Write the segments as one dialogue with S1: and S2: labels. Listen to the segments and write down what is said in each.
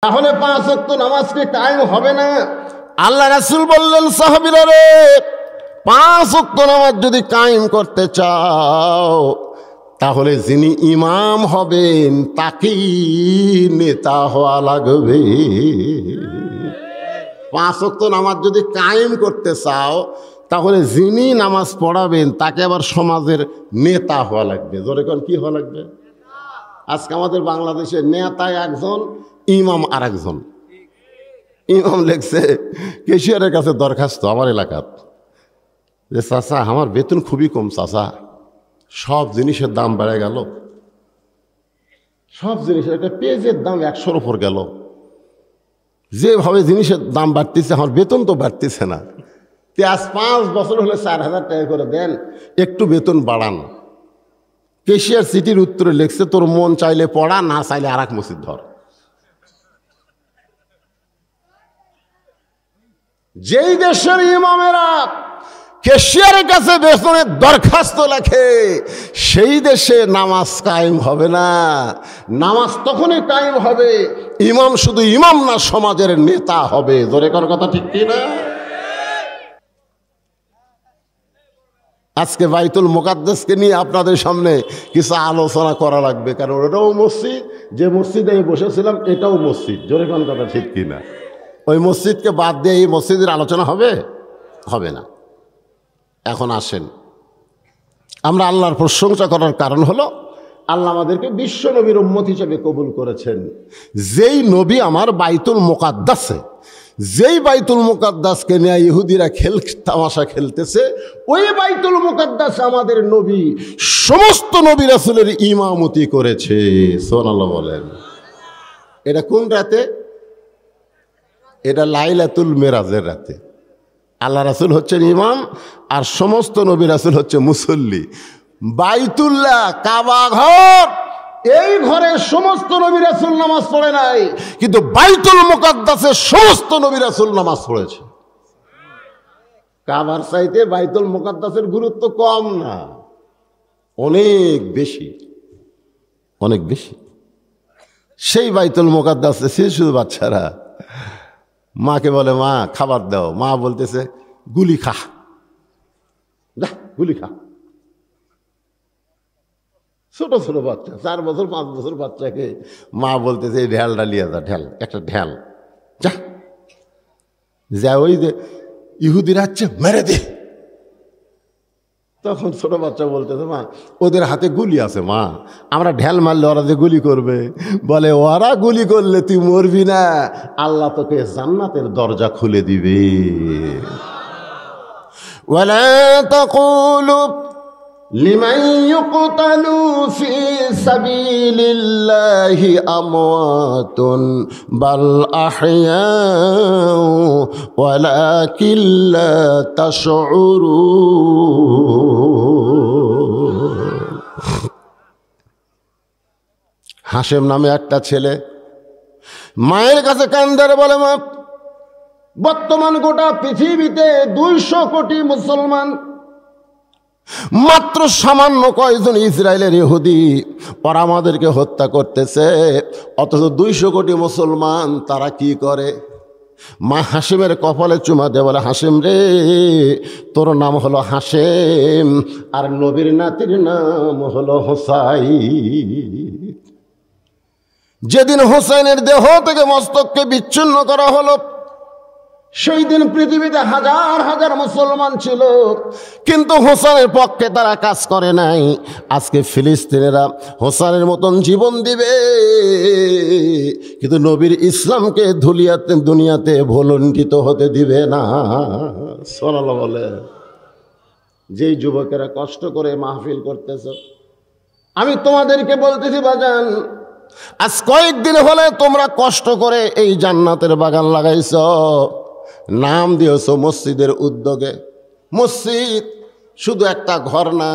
S1: তাহলে 5 ওয়াক্ত নামাজ কি কায়েম হবে না? আল্লাহ রাসূল বললেন, সাহাবীরা রে, 5 ওয়াক্ত নামাজ যদি কায়েম করতে চাও তাহলে যিনি ইমাম হবেন তাকেই নেতা হওয়া লাগবে। 5 ওয়াক্ত নামাজ যদি কায়েম করতে চাও তাহলে যিনি নামাজ পড়াবেন তাকে আবার সমাজের নেতা হওয়া লাগবে। জোরে কোন কি হওয়া লাগবে? আজকে আমাদের বাংলাদেশে নেতা একজন, ইমাম আর একজন। ইমাম লেখছে কেশিয়ারের কাছে দরখাস্ত আমার এলাকার, যে চাচা আমার বেতন খুবই কম, চাচা সব জিনিসের দাম বেড়ে গেল, সব জিনিসের একটা পেঁয়াজের দাম 100-র উপর গেল, যেভাবে জিনিসের দাম বাড়তেছে আমার বেতন তো বাড়তেছে না, আজ 5 বছর হলে 4,000 টাকা করে দেন, একটু বেতন বাড়ান। কেশিয়ার চিঠির উত্তরে লিখছে, তোর মন চাইলে পড়া, না চাইলে আর এক মসজিদ ধর। যেই দেশের ইমামেরা কেশিয়ারের কাছে বেতনের দরখাস্ত লেখে, সেই দেশে নামাজ কায়েম হবে না। নামাজ তখনই কায়েম হবে ইমাম শুধু ইমাম না, সমাজের নেতা হবে। জোরে কর কথা ঠিক কি না? আজকে বাইতুল মুকাদ্দাসকে নিয়ে আপনাদের সামনে কিছু আলোচনা করা লাগবে, কারণ ওটাও মসজিদ, যে মসজিদে আমি বসেছিলাম এটাও মসজিদ। জোরে কোন কথা ঠিক কি না? ওই মসজিদকে বাদ দিয়ে এই মসজিদের আলোচনা হবে? হবে না। এখন আসেন, আমরা আল্লাহর প্রশংসা করার কারণ হলো আল্লাহ আমাদেরকে বিশ্ব নবীর উম্মত হিসেবে কবুল করেছেন। যেই নবী আমার বাইতুল মুকাদ্দাসে, যেই বাইতুল মুকাদ্দাসকে নিয়ে ইহুদিরা তামাশা খেলতেছে, ওই বাইতুল মুকাদ্দাস আমাদের নবী সমস্ত নবী রাসূলের ইমামতি করেছে। সুবহানাল্লাহ বলেন। এটা কোন রাতে? এটা লাইলাতুল মেরাজের রাতে। আল্লাহ রাসূল হচ্ছেন ইমাম আর সমস্ত নবী রাসূল হচ্ছে মুসল্লি। বাইতুল্লাহ, কাবা ঘর, এই ঘরে সমস্ত নবী রাসূল নামাজ পড়ে নাই, কিন্তু বাইতুল মুকাদ্দাসে সমস্ত নবী রাসূল নামাজ পড়েছে। কাবার চাইতে বাইতুল মুকাদ্দাসের গুরুত্ব কম না, অনেক বেশি, অনেক বেশি। সেই বাইতুল মুকাদ্দাসে শিশু বাচ্চারা মাকে বলে, মা খাবার দাও, মা বলতেছে গুলি খা, যা গুলি খা। ছোট ছোট বাচ্চা, 4 বছর 5 বছর বাচ্চাকে মা বলতেছে এই ঢেল ডালিয়া যা, ঢেল একটা ঢেল, যা যা, ওই যে ইহুদিরা হচ্ছে মেরে দে। তখন ছোট বাচ্চা বলতেছে, মা ওদের হাতে গুলি আছে, মা আমরা ঢেল মারলে ওরা যে গুলি করবে। বলে, ওরা গুলি করলে তুই মরবি না, আল্লাহ তোকে জান্নাতের দরজা খুলে দিবে। ওয়ালা তাকুলু লিমান ইউকতালু ফি সাবিলিল্লাহি আমওয়াতুন বাল আহইয়াউ ওয়ালাকিন লা তাশউরুন। হাশেম নামে একটা ছেলে মায়ের কাছে কান্দারে বলে, মা বর্তমান গোটা পৃথিবীতে 200 কোটি মুসলমান, মাত্র সামান্য কয়েকজন ইসরায়েলের ইহুদি ওরা আমাদেরকে হত্যা করতেছে, অথচ 200 কোটি মুসলমান তারা কি করে? মা হাশেমের কপালে চুমা দিয়ে বলে, হাশেম রে, তোর নাম হলো হাশেম আর নবীর নাতির নাম হলো হোসাইন। যেদিন হোসেনের দেহ থেকে মস্তককে বিচ্ছিন্ন করা হলো, সেই দিন পৃথিবীতে হাজার হাজার মুসলমান ছিল, কিন্তু হোসেনের পক্ষে তারা কাজ করে নাই। আজকে ফিলিস্তিনেরা হোসেনের মতন জীবন দিবে, কিন্তু নবীর ইসলামকে দুনিয়াতে ভুলণ্ঠিত হতে দিবে না। সুবহানাল্লাহ বলে। যেই যুবকেরা কষ্ট করে মাহফিল করতেছ, আমি তোমাদেরকে বলতেছি বাজান, আজ কয়েকদিন হলে তোমরা কষ্ট করে এই জান্নাতের বাগান লাগাইছ, নাম দিয়েছ মসজিদের উদ্যোগে। মসজিদ শুধু একটা ঘর না,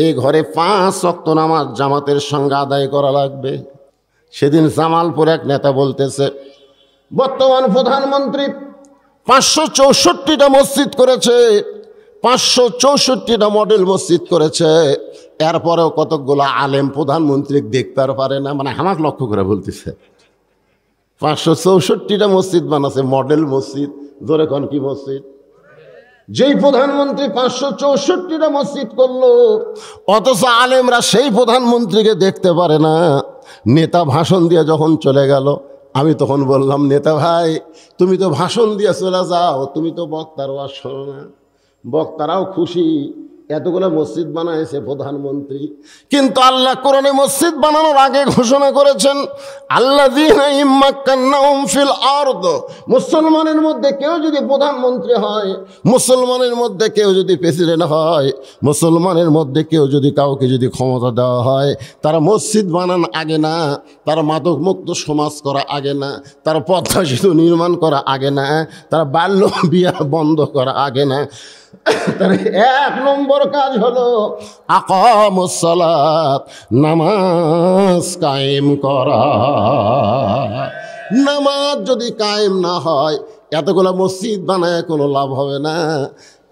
S1: এই ঘরে 5 ওয়াক্ত নামাজ জামাতের সঙ্গে আদায় করা লাগবে। সেদিন জামালপুর এক নেতা বলতেছে, বর্তমান প্রধানমন্ত্রী 564টা মসজিদ করেছে, 564টা মডেল মসজিদ করেছে, এরপরেও কতকগুলো আলেম প্রধানমন্ত্রী দেখতে পারে না, মানে আমাকে লক্ষ্য করে বলতেছে। 564টা মসজিদ বানাচ্ছে, মডেল মসজিদ। জোরে কোন কি মসজিদ? যেই প্রধানমন্ত্রী 564টা মসজিদ করলো, অথচ আলেমরা সেই প্রধানমন্ত্রীকে দেখতে পারে না। নেতা ভাষণ দিয়ে যখন চলে গেল, আমি তখন বললাম, নেতা ভাই তুমি তো ভাষণ দিয়ে চলে যাও, তুমি তো বক্তার ওয়াজ শোনো না। বক্তারাও খুশি, এতগুলো মসজিদ বানাইছে প্রধানমন্ত্রী। কিন্তু আল্লাহ কোরআনে মসজিদ বানানোর আগে ঘোষণা করেছেন, আল্লাযীনা ইম্মাক্কান্নাহুম ফিল আরদ, মুসলমানের মধ্যে কেউ যদি প্রধানমন্ত্রী হয়, মুসলমানের মধ্যে কেউ যদি প্রেসিডেন্ট হয়, মুসলমানের মধ্যে কেউ যদি কাউকে যদি ক্ষমতা দেওয়া হয়, তারা মসজিদ বানান আগে না, তারা মাদক মুক্ত সমাজ করা আগে না, তারা পদ্মা সেতু নির্মাণ করা আগে না, তারা বাল্য বিবাহ বন্ধ করা আগে না। তার 1 নম্বর কাজ হলো আকামুস সালাত, নামাজ কায়েম করা। নামাজ যদি কায়েম না হয়, এতগুলো মসজিদ বানায় কোনো লাভ হবে না।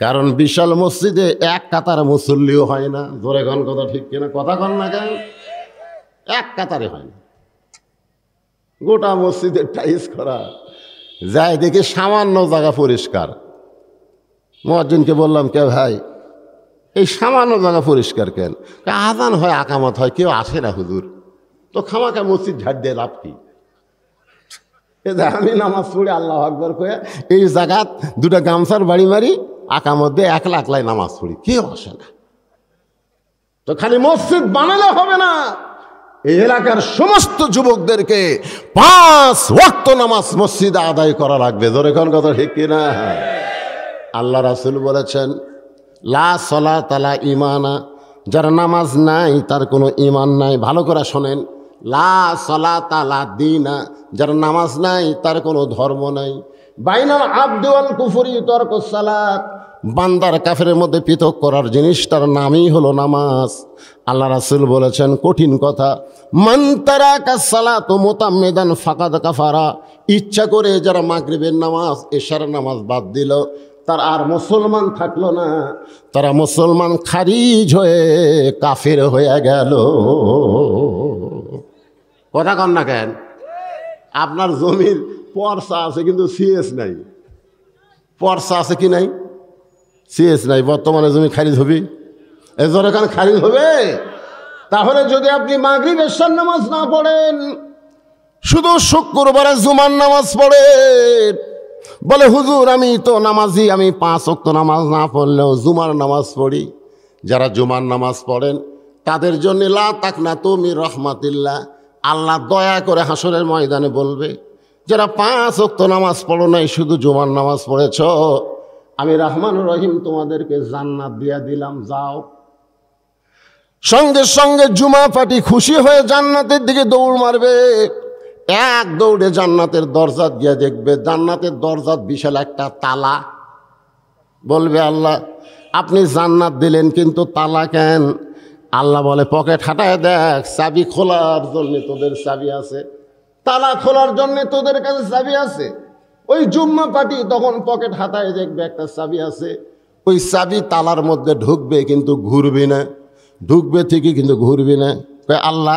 S1: কারণ বিশাল মসজিদে এক কাতার মুসল্লিও হয় না। জোরে গান কথা ঠিক কিনা? কথা কন না কেন? এক কাতারে হয় না। গোটা মসজিদের টাইস করা যায়, দেখে সামান্য জায়গা পরিষ্কার। মুয়াজ্জিনকে বললাম, কে ভাই এই সামান্য জায়গা পরিষ্কার কেন? আজান হয়, আকামত হয়, কেউ আসে না হুজুর, তো খামাকা মসজিদ ঝাড় দিয়ে লাভ কি? আমি নামাজ পড়ি আল্লাহু আকবার কয়ে এই জায়গাত দুটা গামছার বাড়ি মারি, আকামত দিয়ে একলা একলাই নামাজ পড়ি, কেউ আসে না। তো খালি মসজিদ বানালে হবে না, এই এলাকার সমস্ত যুবকদেরকে 5 ওয়াক্ত নামাজ মসজিদে আদায় করা লাগবে। জোরে কোন কথা ঠিক কিনা? আল্লাহ রাসূল বলেছেন, লা সালাতা লা ঈমানা, যার নামাজ নাই তার কোনো ঈমান নাই। ভালো করে শোনেন, লা সালাতা লা দীনা, যার নামাজ নাই তার কোনো ধর্ম নাই। বাইনাল আবদি ওয়াল কুফরি তারকুস সালাত, বান্দার কাফেরের মধ্যে পৃথক করার জিনিসটার নামই হলো নামাজ। আল্লাহ রাসূল বলেছেন কঠিন কথা, মান তারাকা সালাতু মুতাম্মিদান ফাকাদ কাফারা, ইচ্ছা করে যারা মাগরিবের নামাজ এশার নামাজ বাদ দিল, তার আর মুসলমান থাকলো না, তারা মুসলমান খারিজ হয়ে কাফের হয়ে গেল। কথা কন না কেন? আপনার জমির পর্চা আছে কিন্তু সিএস নাই। পর্চা আছে কি নাই? সিএস নাই। বর্তমানে জমি খারিজ হবে, এজোর এখানে খারিজ হবে। তাহলে যদি আপনি মাগরিব এশার নামাজ না পড়েন, শুধু শুক্রবারে জুমার নামাজ পড়েন, বলে হুজুর আমি তো নামাজি, আমি 5 ওয়াক্ত নামাজ না পড়লেও জুমার নামাজ পড়ি। যারা জুমার নামাজ পড়েন তাদের জন্য লা তাকনাতু মির রাহমাতিল্লাহ, আল্লাহ দয়া করে হাসরের ময়দানে বলবে, যারা 5 ওয়াক্ত নামাজ পড়ো নাই, শুধু জুমার নামাজ পড়েছ, আমি রহমান রহিম তোমাদেরকে জান্নাত দিয়া দিলাম, যাও। সঙ্গে সঙ্গে জুমা পাটি খুশি হয়ে জান্নাতের দিকে দৌড় মারবে। এক দৌড়ে জান্নাতের দরজাত গিয়ে দেখবে, জান্নাতের দরজাত বিশাল একটা তালা। বলবে, আল্লাহ আপনি জান্নাত দিলেন কিন্তু তালা কেন? আল্লাহ বলে, পকেট হাঁটায় দেখ, চাবি খোলার জন্য তোদের চাবি আছে, তালা খোলার জন্য তোদের কাছে চাবি আছে। ওই জুম্মা পাটি তখন পকেট হাতায় দেখবে একটা চাবি আছে, ওই চাবি তালার মধ্যে ঢুকবে কিন্তু ঘুরবি না, ঢুকবে ঠিকই কিন্তু ঘুরবি না। আল্লাহ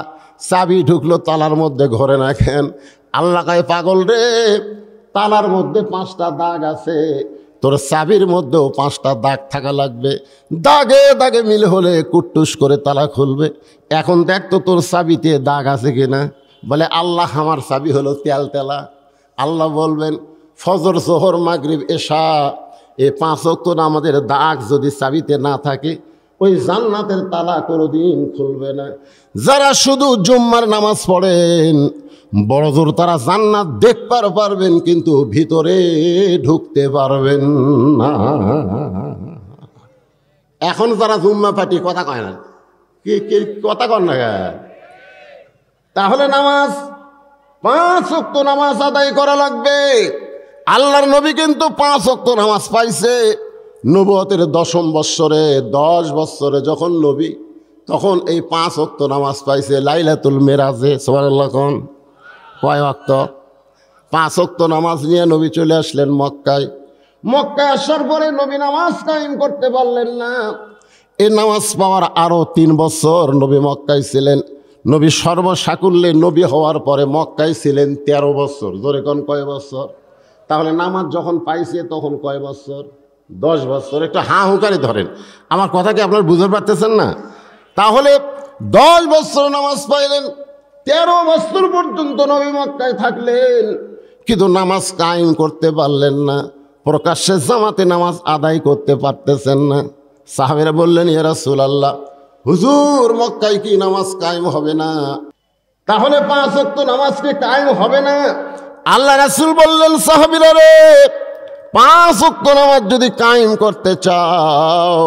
S1: চাবি ঢুকলো তালার মধ্যে ঘরে না কেন? আল্লাহ কয়, পাগল রে, তালার মধ্যে 5টা দাগ আছে, তোর চাবির মধ্যেও 5টা দাগ থাকা লাগবে, দাগে দাগে মিল হলে কুট্টুস করে তালা খুলবে। এখন দেখ তো তোর চাবিতে দাগ আছে কিনা। বলে, আল্লাহ আমার চাবি হলো তেল তেলা। আল্লাহ বলবেন, ফজর জোহর মাগরিব এশা এই 5 ওয়াক্ত আমাদের দাগ যদি চাবিতে না থাকে, ওই জান্নাতের তালা কোনোদিন খুলবে না। যারা শুধু জুম্মার নামাজ পড়েন, বড় জোর তারা জান্নাত দেখতে পারবেন কিন্তু ভিতরে ঢুকতে পারবেন না। এখন যারা জুম্মা পাটি কথা কয় না, কি কথা কন না, তাহলে নামাজ 5 ওয়াক্ত নামাজ আদায় করা লাগবে। আল্লাহর নবী কিন্তু 5 ওয়াক্ত নামাজ পাইছে নবুয়তের 10ম বৎসরে, 10 বৎসরে যখন নবী, তখন এই 5 ওয়াক্ত নামাজ পাইছে লাইলাতুল মেরাজে। সুবহানাল্লাহ। কোন কয় ওয়াক্ত? 5 ওয়াক্ত নামাজ নিয়ে নবী চলে আসলেন মক্কায়। মক্কায় আসার পরে নবী নামাজ কায়েম করতে পারলেন না। এই নামাজ পাওয়ার আরো 3 বছর নবী মক্কায় ছিলেন। নবী সর্বসাকুল্যে নবী হওয়ার পরে মক্কায় ছিলেন 13 বছর। জোরে কোন কয় বছর? তাহলে নামাজ যখন পাইছে তখন কয় বছর? 10 বছর। একটু হাঁ হুঁকারি ধরেন, আমার কথা কি আপনারা বুঝতে পারতেছেন না? তাহলে 10 বছর নামাজ পাইলেন, 13 বছর পর্যন্ত নবী মক্কায় থাকলেন, কিন্তু নামাজ কায়েম করতে পারলেন না। প্রকাশ্যে জামাতে নামাজ আদায় করতে পারতেছেন না। সাহাবেরা বললেন, ইয়া রাসূলুল্লাহ, হুজুর মক্কায় কি নামাজ কায়েম হবে না? তাহলে 5 ওয়াক্ত নামাজ কি কায়েম হবে না? আল্লাহ রাসূল বললেন, সাহাবীরা রে, 5 ওয়াক্ত নামাজ যদি কায়েম করতে চাও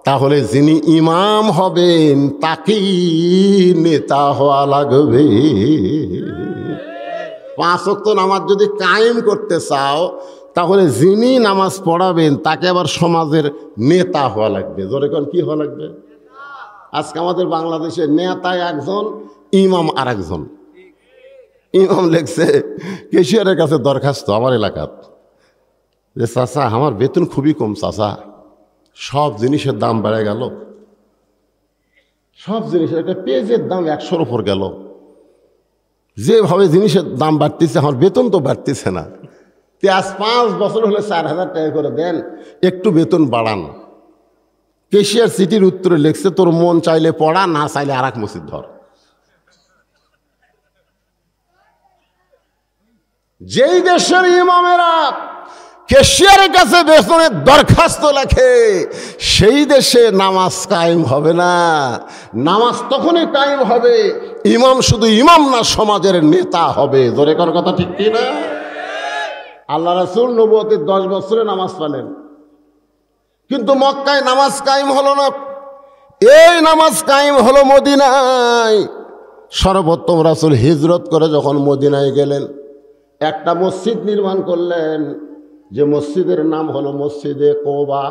S1: তাহলে যিনি ইমাম হবেন তাকেই নেতা হওয়া লাগবে। 5 ওয়াক্ত নামাজ যদি কায়েম করতে চাও তাহলে যিনি নামাজ পড়াবেন তাকে আবার সমাজের নেতা হওয়া লাগবে। জোরে কোন কি হওয়া লাগবে? আজকে আমাদের বাংলাদেশে নেতা একজন, ইমাম আর একজন। ইমাম লেখছে কেশিয়ারের কাছে দরখাস্ত আমার এলাকার, যে চাচা আমার বেতন খুবই কম, চাচা সব জিনিসের দাম বেড়ে গেল, সব জিনিসের একটা পেঁয়াজের দাম 100-র উপর গেল, যেভাবে জিনিসের দাম বাড়তেছে আমার বেতন তো বাড়তেছে না, আজ 5 বছর হলে 4000 টাকা করে দেন, একটু বেতন বাড়ান। কেশিয়ার চিঠির উত্তরে লিখছে, তোর মন চাইলে পড়া, না চাইলে আর এক মসজিদ ধর। যেই দেশের ইমামেরা কেশিয়ারের কাছে বেতনের দরখাস্ত লেখে, সেই দেশে নামাজ কায়েম হবে না। নামাজ তখনই কায়েম হবে, ইমাম শুধু ইমাম না, সমাজের নেতা হবে। জোরে কর কথা ঠিক কি না? আল্লাহ রাসূল নবুয়তের 10 বছরে নামাজ পেলেন, কিন্তু মক্কায় নামাজ কায়েম হলো না। এই নামাজ কায়েম হলো মদিনায়। সর্বোত্তম রাসূল হিজরত করে যখন মদিনায় গেলেন, একটা মসজিদ নির্মাণ করলেন, যে মসজিদের নাম হলো মসজিদে কোবা।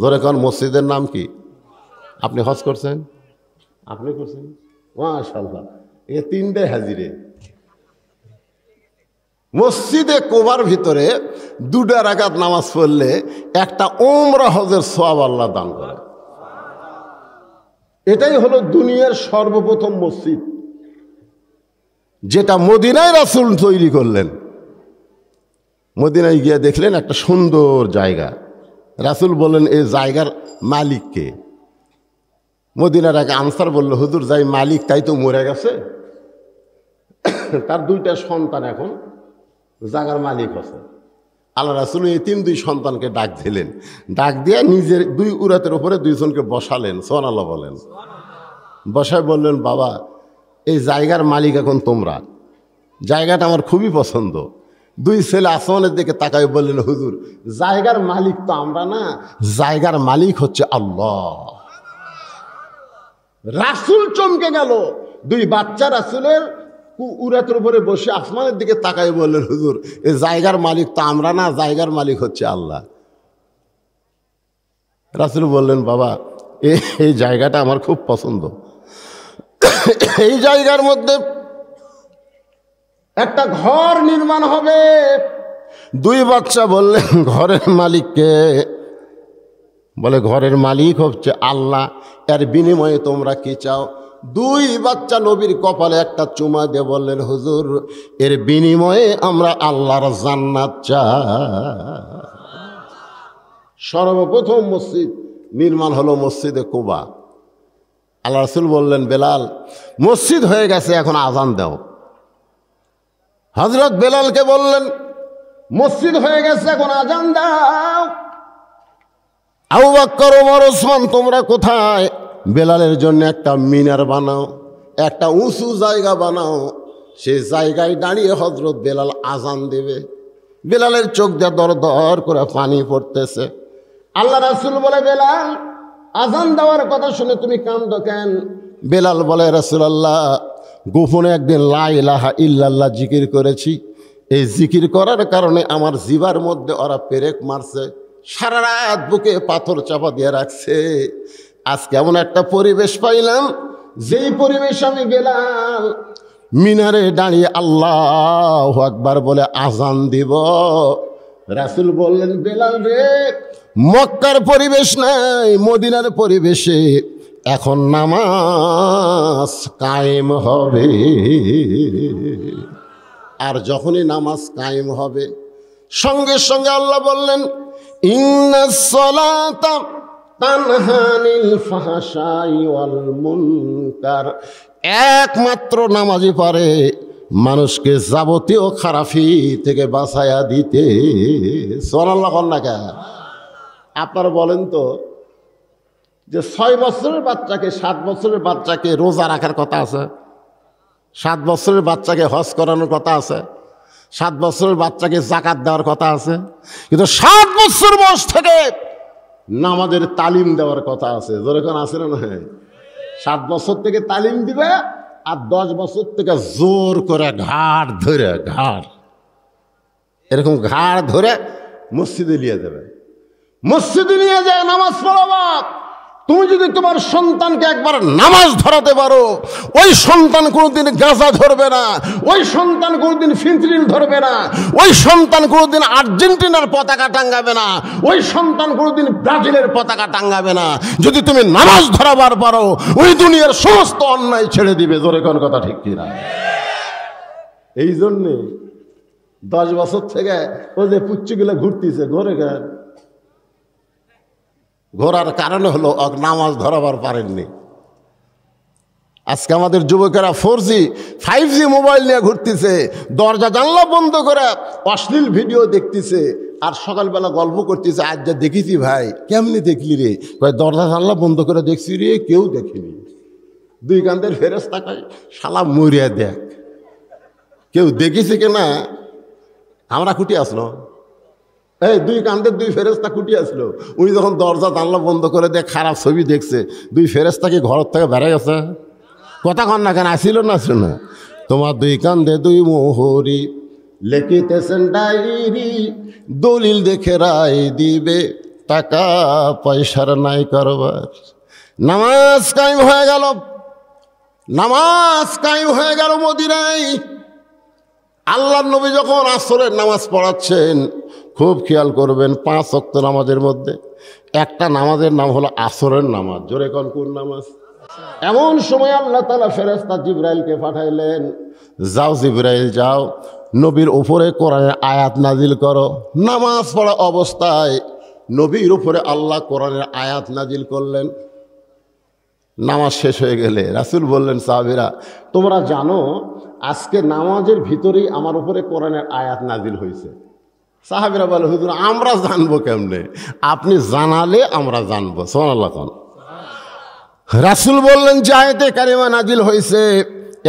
S1: জোরে কোন মসজিদের নাম কি? আপনি হজ করছেন? আপনি করছেন? মাশাআল্লাহ, এ 3টে হাজিরে। মসজিদে কোবার ভিতরে 2 রাকাত নামাজ পড়লে একটা উমরা হজের সওয়াব আল্লাহ দান করে। এটাই হলো দুনিয়ার সর্বপ্রথম মসজিদ, যেটা মদিনায় রাসূল তৈরি করলেন। মদিনায় গিয়ে দেখলেন একটা সুন্দর জায়গা। রাসূল বললেন, এই জায়গার মালিক কে? মদিনার এক আনসার বলল, হুজুর যাই মালিক তাই তো মরে গেছে, তার 2টা সন্তান এখন জায়গার মালিক হচ্ছে। আল্লাহ রাসূল এই 2 সন্তানকে ডাক দিলেন, ডাক দিয়ে নিজের 2 উরাতের উপরে 2 জনকে বসালেন। সুবহানাল্লাহ বলেন। বসায় বললেন, বাবা এই জায়গার মালিক এখন তোমরা, জায়গাটা আমার খুবই পছন্দ। 2 ছেলে আসমানের দিকে তাকায় বললেন, হুজুর জায়গার মালিক তো আমরা না, জায়গার মালিক হচ্ছে আল্লাহ। রাসূল চমকে গেল। 2 বাচ্চা রাসূলের উরাতের উপরে বসে আসমানের দিকে তাকায় বললেন, হুজুর এই জায়গার মালিক তো আমরা না, জায়গার মালিক হচ্ছে আল্লাহ। রাসূল বললেন, বাবা এই জায়গাটা আমার খুব পছন্দ, এই জায়গার মধ্যে একটা ঘর নির্মাণ হবে। 2 বাচ্চা বললেন, ঘরের মালিককে? বলে ঘরের মালিক হচ্ছে আল্লাহ, এর বিনিময়ে তোমরা কি চাও? 2 বাচ্চা নবীর কপালে একটা চুমা দিয়ে বললেন, হুজুর এর বিনিময়ে আমরা আল্লাহর জান্নাত চাই। সর্বপ্রথম মসজিদ নির্মাণ হলো মসজিদে কুবা। আল্লাহ রাসূল বললেন, বেলাল মসজিদ হয়ে গেছে, এখন আজান দাও। হযরত বেলালকে বললেন, মসজিদ হয়ে গেছে, এখন আজান দাও। আবু বকর, ওমর, ওসমান তোমরা কোথায়? বেলালের জন্য একটা মিনার বানাও, একটা উঁচু জায়গা বানাও, সেই জায়গায় দাঁড়িয়ে হযরত বেলাল আজান দেবে। বেলালের চোখ দিয়ে দর দর করে পানি পড়তেছে। আল্লাহ রাসূল বলে, বেলাল আজান দেওয়ার কথা শুনে তুমি কাঁদো কেন? বেলাল বলে, রাসূলুল্লাহ গোপনে একদিন লা ইলাহা ইল্লাল্লাহ জিকির করেছি, এই জিকির করার কারণে আমার জিবার মধ্যে ওরা পেরেক মারছে, সারা রাত বুকে পাথর চাপা দিয়ে রাখছে। আজকে এমন একটা পরিবেশ পাইলাম, যেই পরিবেশ আমি গেলাম মিনারে দাঁড়িয়ে আল্লাহু আকবার বলে আজান দিব। রাসূল বললেন, বেলাল রে মক্কার পরিবেশ নাই, মদিনার পরিবেশে এখন নামাজ কায়েম হবে। আর যখনই নামাজ কায়েম হবে সঙ্গে সঙ্গে আল্লাহ বললেন ইন্নাস সালাতা তানহা আনিল ফাহশাই ওয়াল মুনকার, একমাত্র নামাজই পারে মানুষকে যাবতীয় খারাপি থেকে বাঁচায়া দিতে। সুবহানাল্লাহ বলেন না কেন? আপনারা বলেন তো যে 6 বছরের বাচ্চাকে 7 বছরের বাচ্চাকে রোজা রাখার কথা আছে, 7 বছরের বাচ্চাকে হজ করানোর কথা আছে, 7 বছরের বাচ্চাকে যাকাত দেওয়ার কথা আছে, কিন্তু 7 বছর বয়স থেকে নামাজের তালিম দেওয়ার কথা আছে। যেরকম আছে না? 7 বছর থেকে তালিম দিবে আর 10 বছর থেকে জোর করে ঘাড় এরকম ঘাড় ধরে মসজিদে নিয়ে যাবে। মসজিদে নিয়ে যায় নামাজ পড়াবা। তুমি যদি তোমার সন্তানকে একবার নামাজ ধরাতে পারো, ওই সন্তান কোনোদিন গাঁজা ধরবে না, ওই সন্তান কোনোদিন ফেন্সিডিল ধরবে না, ওই সন্তান কোনোদিন আর্জেন্টিনার পতাকা টাঙ্গাবে না, ওই সন্তান কোনোদিন ব্রাজিলের পতাকা টাঙ্গাবে না। যদি তুমি নামাজ ধরাবার পারো, ওই দুনিয়ার সমস্ত অন্যায় ছেড়ে দিবে। জোরে কোন কথা ঠিক কিনা? এই জন্যে 10 বছর থেকে ওই যে পুচ্ছিগুলো ঘুরতেছে, ঘোরার কারণে হলো নামাজ ধরাবার পারেননি। আজকে আমাদের যুবকেরা 4G 5G মোবাইল নিয়ে ঘুরতেছে, দরজা জানলা বন্ধ করে অশ্লীল ভিডিও দেখতেছে, আর সকালবেলা গল্প করতেছে, আজ যা দেখেছি ভাই। কেমনি দেখলি রে? কয় দরজা জানলা বন্ধ করে দেখছি রে, কেউ দেখেনি। 2 কান্দের ফেরেশতা কয় শালা মরিয়া দেখ, কেউ দেখেছে কিনা? আমরা খুঁটি আসলো, এই 2 কান্দের 2 ফেরেশতা খুঁটি আসলো। উনি যখন দরজা জানলা বন্ধ করে দেখ খারাপ ছবি দেখছে, 2 ফেরেশতা কি ঘর থেকে বেড়াই গেছে? কথা কন না কেন? আসিল না? শুনে তোমার 2 কান্দে 2 মোহরি লেখিতেছেন ডায়েরি, দলিল দেখে রায় দিবে, টাকা পয়সার নাই কারবার। নামাজ কায়েম হয়ে গেল, নামাজ কায়েম হয়ে গেল মদিনায়। আল্লাহর নবী যখন আসরের নামাজ পড়াচ্ছেন, খুব খেয়াল করবেন 5 ওয়াক্ত নামাজের মধ্যে একটা নামাজের নাম হলো আসরের নামাজ। জোরে কোন কোন নামাজ? এমন সময় আল্লাহ তাআলা ফেরেশতা জিবরাইলকে পাঠাইলেন, যাও জিবরাইল যাও, নবীর উপরে কোরআনের আয়াত নাজিল করো। নামাজ পড়া অবস্থায় নবীর উপরে আল্লাহ কোরআনের আয়াত নাজিল করলেন। নামাজ শেষ হয়ে গেলে রাসূল বললেন, সাহাবীরা তোমরা জানো আজকে নামাজের ভিতরেই আমার উপরে কোরআনের আয়াত নাজিল হয়েছে। সাহাবীরা বলে, হুজুর আমরা জানবো কেমনে? আপনি জানালে আমরা জানবো। সুবহানাল্লাহ। রাসূল বললেন, যে আয়াতে কারিমা নাজিল হয়েছে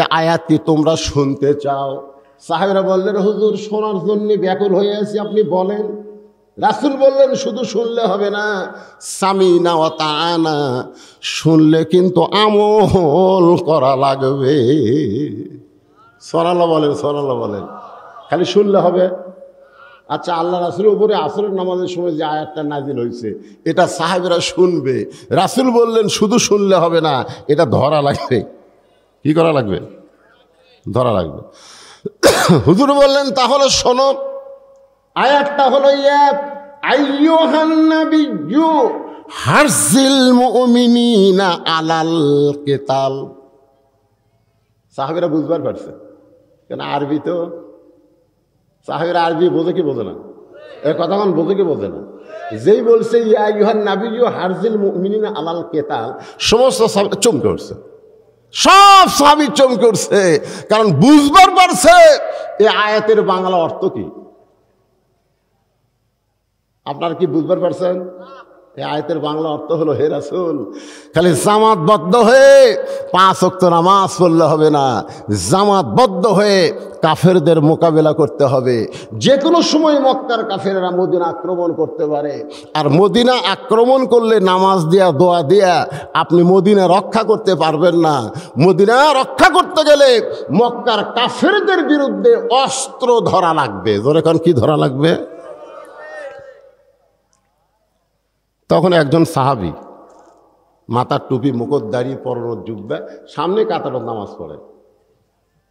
S1: এ আয়াত কি তোমরা শুনতে চাও? সাহাবীরা বললেন, হুজুর শোনার জন্য ব্যাকুল হয়ে আছি, আপনি বলেন। রাসূল বললেন, শুধু শুনলে হবে না, সামিনা ওয়া তাআনা, শুনলে কিন্তু আমল করা লাগবে। সুবহানাল্লাহ বলেন, সুবহানাল্লাহ বলেন। খালি শুনলে হবে? আচ্ছা, আল্লাহ রাসূলের উপরে আসরের নামাজের সময় যে আয়াতটা নাজিল হয়েছে এটা সাহাবীরা শুনবে। রাসূল বললেন শুধু শুনলে হবে না, এটা ধরা লাগবে। কি করা লাগবে? ধরা লাগবে। হুজুর বললেন, তাহলে শোনো, আয়াতটা হলো আইয়ুহান নাবিয়্যু হারজিল মুমিনিনা আলাল কিতাল। সাহাবীরা বুঝবার পারছে, কেন আরবি তো। সাহাবীরা আরবি বোঝে কি বোঝে না? এই কথা কোন বোঝে কি বোঝে না? যেই বলছে ইয়া আইয়ুহান নাবিয়্যু হারজিল মুমিনিনা আলাল কিতাল, সমস্ত সাহাবী চমকে উঠছে, সব সাহাবী চমকে উঠছে, কারণ বুঝবার পারছে এই আয়াতের বাংলা অর্থ কি। আপনারা কি বুঝবার পারছেন? এই আয়াতের বাংলা অর্থ হলো, হে রাসূল খালি জামাতবদ্ধ হয়ে 5 ওয়াক্ত নামাজ পড়লে হবে না, জামাতবদ্ধ হয়ে কাফেরদের মোকাবেলা করতে হবে। যে কোনো সময় মক্কার কাফেররা মদিনা আক্রমণ করতে পারে, আর মদিনা আক্রমণ করলে নামাজ দিয়া দোয়া দিয়া আপনি মদিনা রক্ষা করতে পারবেন না। মদিনা রক্ষা করতে গেলে মক্কার কাফেরদের বিরুদ্ধে অস্ত্র ধরা লাগবে। জোরে কোন কি ধরা লাগবে? তখন একজন সাহাবী মাথার টুপি মুকুট দাড়ি পরনের জুব্বা সামনে কাতারের নামাজ পড়ে,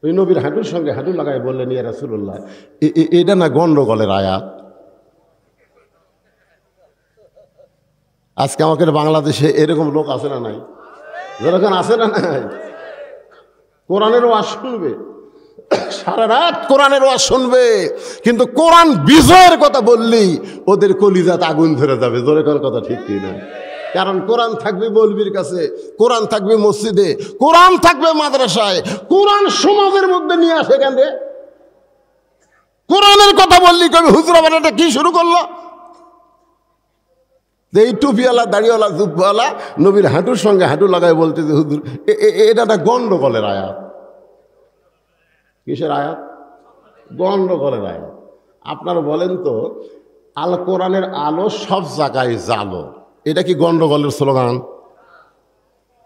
S1: ওই নবীর হাঁটুর সঙ্গে হাঁটু লাগাই বললেন, ইয়া রাসূলুল্লাহ এটা না গন্ডগোলের আয়াত। আজকে আমাদের বাংলাদেশে এরকম লোক আছে না নাই? যেরকম আছে না নাই? কোরআনের ওয়াজ শুনবে, সারা রাত কোরআনের ওয়াজ শুনবে, কিন্তু কোরআন বিজয়ের কথা বললি ওদের কলিজাতে আগুন ধরে যাবে। জোরে কোন কথা ঠিক কি না? কারণ কোরআন থাকবে মৌলবীর কাছে, কোরআন থাকবে মসজিদে, কোরআন থাকবে মাদ্রাসায়, কোরআন সমাজের মধ্যে নিয়ে আসে কেন রে? কোরআনের কথা বললি কবি হুজুর আবার এটা কি শুরু করলো? এই টুপিওয়ালা দাড়িওয়ালা জুব্বাওয়ালা নবীর হাঁটুর সঙ্গে হাঁটু লাগায় বলতে যে হুজুর এটা একটা গন্ডগোলের আয়াত। কিসের আয়াত? গন্ডগোলের আয়াত। আপনারা বলেন তো, আল কোরআনের আলো সব জায়গায় জালো, এটা কি গন্ডগোলের স্লোগান?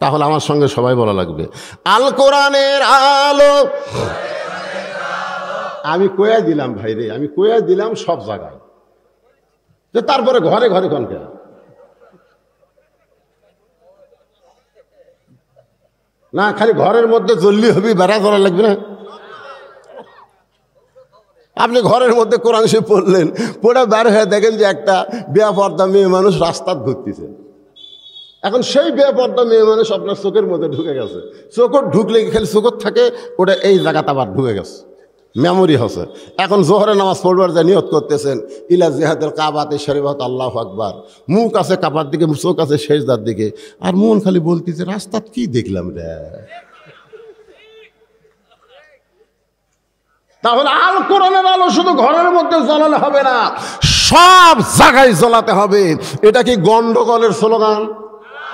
S1: তাহলে আমার সঙ্গে সবাই বলা লাগবে, আল কোরআনের আলো। আমি কয়া দিলাম ভাই রে, আমি কয়া দিলাম সব জায়গায়। তারপরে ঘরে ঘরে কনকে না, খালি ঘরের মধ্যে জ্বললি হবি, বেড়া ধরা লাগবে না। আপনি ঘরের মধ্যে কোরআন শরীফ পড়লেন, পড়ে বের হয়ে দেখেন যে একটা বেপরদা মেয়ে মানুষ রাস্তায় ঘুরতেছে। এখন সেই বেপরদা মেয়ে মানুষ আপনার চোখের মধ্যে ঢুকে গেছে। চোখর ঢুকলে খালি চোখর থাকে, ওটা এই জায়গাটা আবার ঢুকে গেছে, মেমোরি হচ্ছে। এখন জোহরে নামাজ পড়বার যা নিয়ত করতেছেন, ইলা জিহাদের কাবাতে শরীফত আল্লাহু আকবার, মুখ আছে কাবার দিকে, চোখ আছে সেজদার দিকে, আর মন খালি বলতেছে রাস্তা কি দেখলাম রে। তাহলে আল কোরআনের আলো শুধু ঘরের মধ্যে জ্বালালে হবে না, সব জায়গায় জ্বলাতে হবে। এটা কি গন্ডগোলের স্লোগান?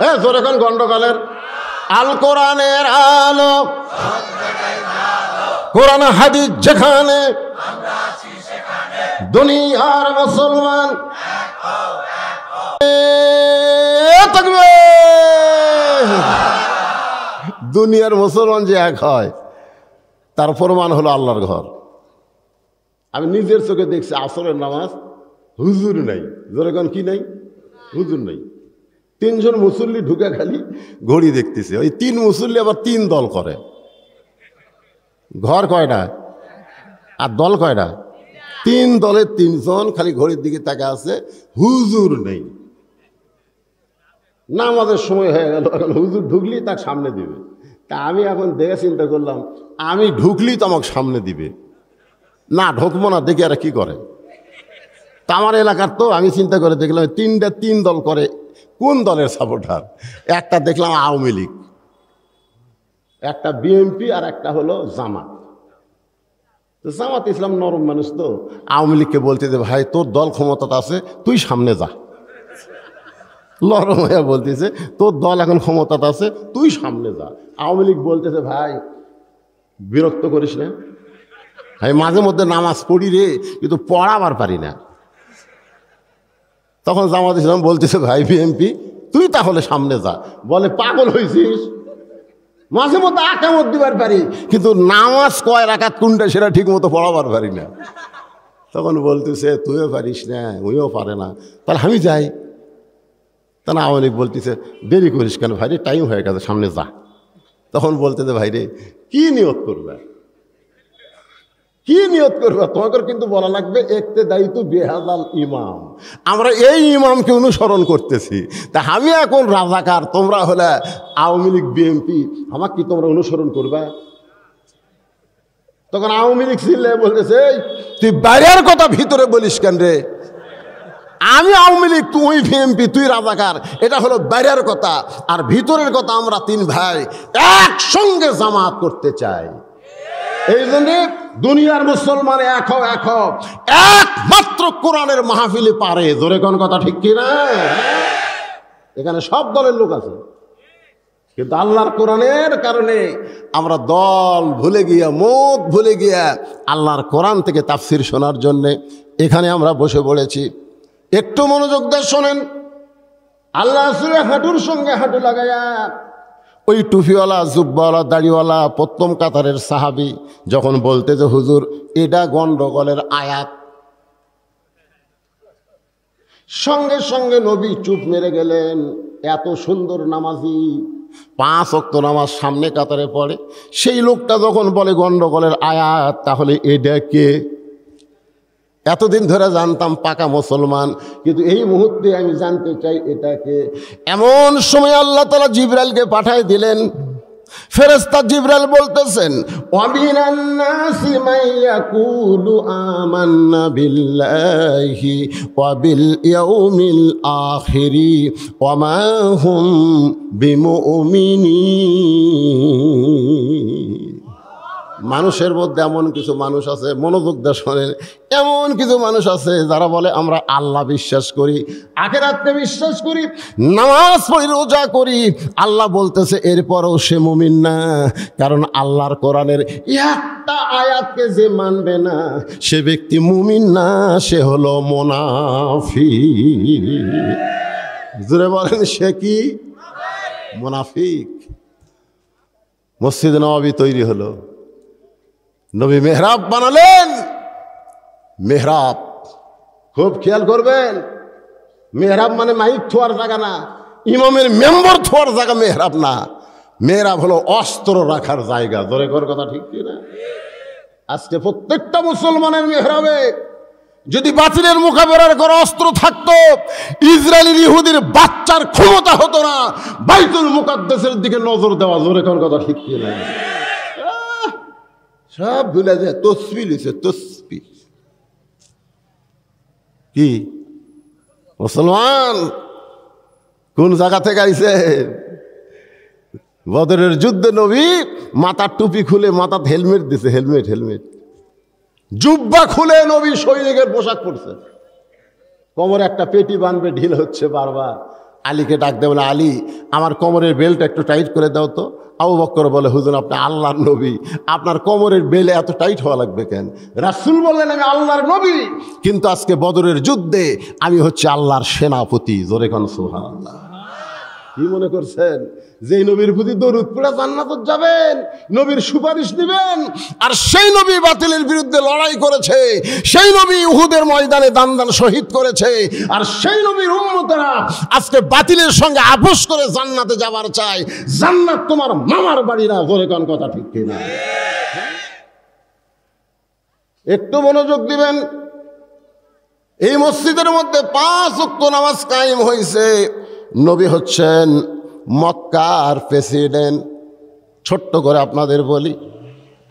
S1: হ্যাঁ, জোরে কোন গন্ডগোলের? আল কোরআনের আলো, কোরআন হাদিস যেখানে, দুনিয়ার মুসলমান দুনিয়ার মুসলমান যে এক হয় তার প্রমাণ হলো আল্লাহর ঘর। আমি নিজের চোখে দেখছি আসরের নামাজ হুজুর নাই, যেরকম কি নাই, হুজুর নাই। 3 জন মুসল্লি ঢুকে খালি ঘড়ি দেখতেছে। ওই 3 মুসল্লি আবার 3 দল করে। ঘর কয়টা আর দল কয়টা? 3 দলের 3 জন খালি ঘড়ির দিকে তাকে আছে, হুজুর নেই। নামাজের সময় হয়ে গেল, এখন হুজুর ঢুকলি তাকে সামনে দিবে। তা আমি এখন দেখে চিন্তা করলাম, আমি ঢুকলি তো আমাকে সামনে দিবে না, ঢুকবো না, দেখি আর কি করে। তা আমার এলাকার তো আমি চিন্তা করে দেখলাম 3 দল করে। কোন দলের সাপোর্টার? একটা দেখলাম আওয়ামী লীগ, একটা বিএনপি, আর একটা হলো জামাত। তো জামাত ইসলাম নরম মানুষ, তো আওয়ামী লীগকে বলতে যে ভাই তোর দল ক্ষমতাটা আছে, তুই সামনে যা। নরম হয়ে বলতেছে তোর দল এখন ক্ষমতাটা আছে, তুই সামনে যা। আওয়ামী লীগ বলতেছে ভাই বিরক্ত করিস না, আমি মাঝে মধ্যে নামাজ পড়ি রে, কিন্তু পড়াবার পারি না। তখন জামাত ইসলাম বলতেছে ভাই বিএনপি তুই তাহলে সামনে যা। বলে পাগল হয়েছিস, মাঝে মধ্যে আকামত দিবার পারি, কিন্তু নামাজ কয় রাকাত কোনটা সেটা ঠিক মতো পড়াবার পারি না। তখন বলতেছে তুইও পারিস না, উইও পারে না, তাহলে আমি যাই। তা না, আওয়ামী লীগ বলতেছে দেরি করিস কেন ভাই রে, টাইম হয়ে গেছে, সামনে যা। তখন বলতেছে ভাই রে কি নিয়ত করবে, কি নিয়ত করবে? তোমাকে কিন্তু বলা লাগবে ইক্তেদাইতু বিহাযাল ইমাম, আমরা এই ইমামকে অনুসরণ করতেছি। তা আমি এখন রাজাকার, তোমরা হলে আওয়ামী লীগ বিএনপি, আমাকে কি তোমরা অনুসরণ করবে? তখন আওয়ামী লীগ ছিলেন বলতেছে তুই বাইরের কথা ভিতরে বলিস কেন রে? আমি আওয়ামী লীগ, তুই বিএনপি, তুই রাজাকার, এটা হলো বাইরের কথা। আর ভিতরের কথা আমরা 3 ভাই একসঙ্গে জামাত করতে চাই। এই জন্য দুনিয়ার মুসলমান এক হও, এক হও, একমাত্র কোরআনের মাহফিলে পারে। জোরে কোন কথা ঠিক কিনা? এখানে সব দলের লোক আছে, কিন্তু আল্লাহর কোরআনের কারণে আমরা দল ভুলে গিয়া, মত ভুলে গিয়া আল্লাহর কোরআন থেকে তাফসির শোনার জন্যে এখানে আমরা বসে পড়েছি। একটু মনোযোগ দিয়ে শোনেন। আল্লাহ রাসূল হাঁটুর সঙ্গে হাঁটু লাগাইয়া ওই টুপিওয়ালা জুব্বাওয়ালা দাড়িওয়ালা প্রথম কাতারের সাহাবি যখন বলতে যে হুজুর এটা গন্ডগোলের আয়াত, সঙ্গে সঙ্গে নবী চুপ মেরে গেলেন। এত সুন্দর নামাজি, 5 ওয়াক্ত নামাজ সামনে কাতারে পড়ে, সেই লোকটা যখন বলে গন্ডগোলের আয়াত, তাহলে এটা কে? এতদিন ধরে জানতাম পাকা মুসলমান, কিন্তু এই মুহূর্তে আমি জানতে চাই এটাকে। এমন সময় আল্লাহ তাআলা জিবরাইলকে পাঠায় দিলেন। ফেরেশতা জিবরাইল বলতেছেন, ওয়ামিনান নাসি মান ইয়াকুলু আমান্না বিল্লাহি ওয়া বিল ইয়াউমিল আখিরি ওয়া মা হুম বিমুমিনিন। মানুষের মধ্যে এমন কিছু মানুষ আছে, মনোযোগ দিয়ে শোনেন, এমন কিছু মানুষ আছে যারা বলে আমরা আল্লাহ বিশ্বাস করি, আখিরাতকে বিশ্বাস করি, নামাজ পড়ি, রোজা করি। আল্লাহ বলতেছে এরপরও সে মুমিন না, কারণ আল্লাহর কোরআনের একটা আয়াতকে যে মানবে না সে ব্যক্তি মুমিন না, সে হলো মুনাফিক। জোরে বলেন, সে কি? মুনাফিক। মসজিদ নববী তৈরি হলো, নবী মেহরাব বানালেন। মেহরাব খুব খেয়াল করবেন, মেহরাব মানে মাইক থোয়ার জায়গা না, ইমামের মেম্বর থোয়ার জায়গা মেহরাব না। মেহরাব হলো অস্ত্র রাখার জায়গা। ধরে কর কথা ঠিক কি না? আজকে প্রত্যেকটা মুসলমানের মেহরাবে যদি বাতিলের মোকাবেলার করা অস্ত্র থাকতো, ইসরায়েলি ইহুদির বাচ্চার ক্ষমতা হতো না বাইতুল মুকাদ্দাসের দিকে নজর দেওয়া। জোরে কর কথা ঠিক কি না? সব ভুলে যায়, তসবি লিছে, তসবি। কি মুসলমান কোন জায়গা থেকে আইছে? বদরের যুদ্ধে নবী মাথার টুপি খুলে মাথার হেলমেট দিছে, হেলমেট হেলমেট জুব্বা খুলে নবী সৈনিকের পোশাক পরছে, কোমরে একটা পেটি বাঁধবে, ঢিল হচ্ছে বারবার। আলীকে ডাক দেয়, বলে আলী আমার কোমরের বেল্টটা একটু টাইট করে দাও তো। আবু বকর বলে, হুজুর আপনি আল্লাহর নবী, আপনার কোমরের বেলে এত টাইট হওয়া লাগবে কেন? রাসূল বললেন, আমি আল্লাহর নবী, কিন্তু আজকে বদরের যুদ্ধে আমি হচ্ছে আল্লাহর সেনাপতি। জোরে কোন সুবহানাল্লাহ। কি মনে করছেন যে নবীর প্রতি দরুদ পড়ে জান্নাতে যাবেন, নবীর সুপারিশ দিবেন? আর সেই নবী বাতিলের বিরুদ্ধে লড়াই করেছে, সেই নবী উহুদের ময়দানে দান দান শহীদ করেছে, আর সেই নবীর উম্মতেরা আজকে বাতিলের সঙ্গে আপোষ করে জান্নাতে যাবার চায়। জান্নাত তোমার মামার বাড়ি না। জোরে কোন কথা ঠিক কিনা? একটু মনোযোগ দিবেন। এই মসজিদের মধ্যে 5 ওয়াক্ত নামাজ কায়েম হয়েছে। নবী হচ্ছেন মক্কার প্রেসিডেন্ট। ছোট্ট করে আপনাদের বলি,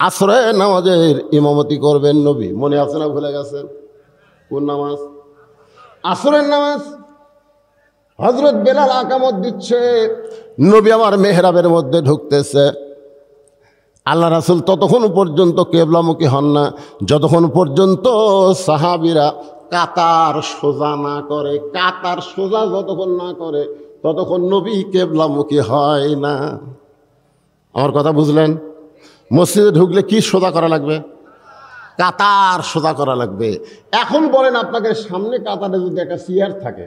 S1: আসরের নামাজের ইমামতি করবেন নবী। মনে আছে না? ভুলে গেছেন? কোন নামাজ? আসরের নামাজ। হযরত বেলাল আকামত দিচ্ছে, নবী আমার মেহরাবের মধ্যে ঢুকতেছে। আল্লাহ রাসূল ততক্ষণ পর্যন্ত কিবলামুখী হন না যতক্ষণ পর্যন্ত সাহাবীরা কাতার সোজা না করে। কাতার সোজা যতক্ষণ না করে ততক্ষণ নবী কিবলামুখী হয় না। আমার কথা বুঝলেন? মসজিদে ঢুকলে কি সোজা করা লাগবে? কাতার সোজা করা লাগবে। এখন বলেন, আপনাকে সামনে কাতারে যদি একটা চেয়ার থাকে,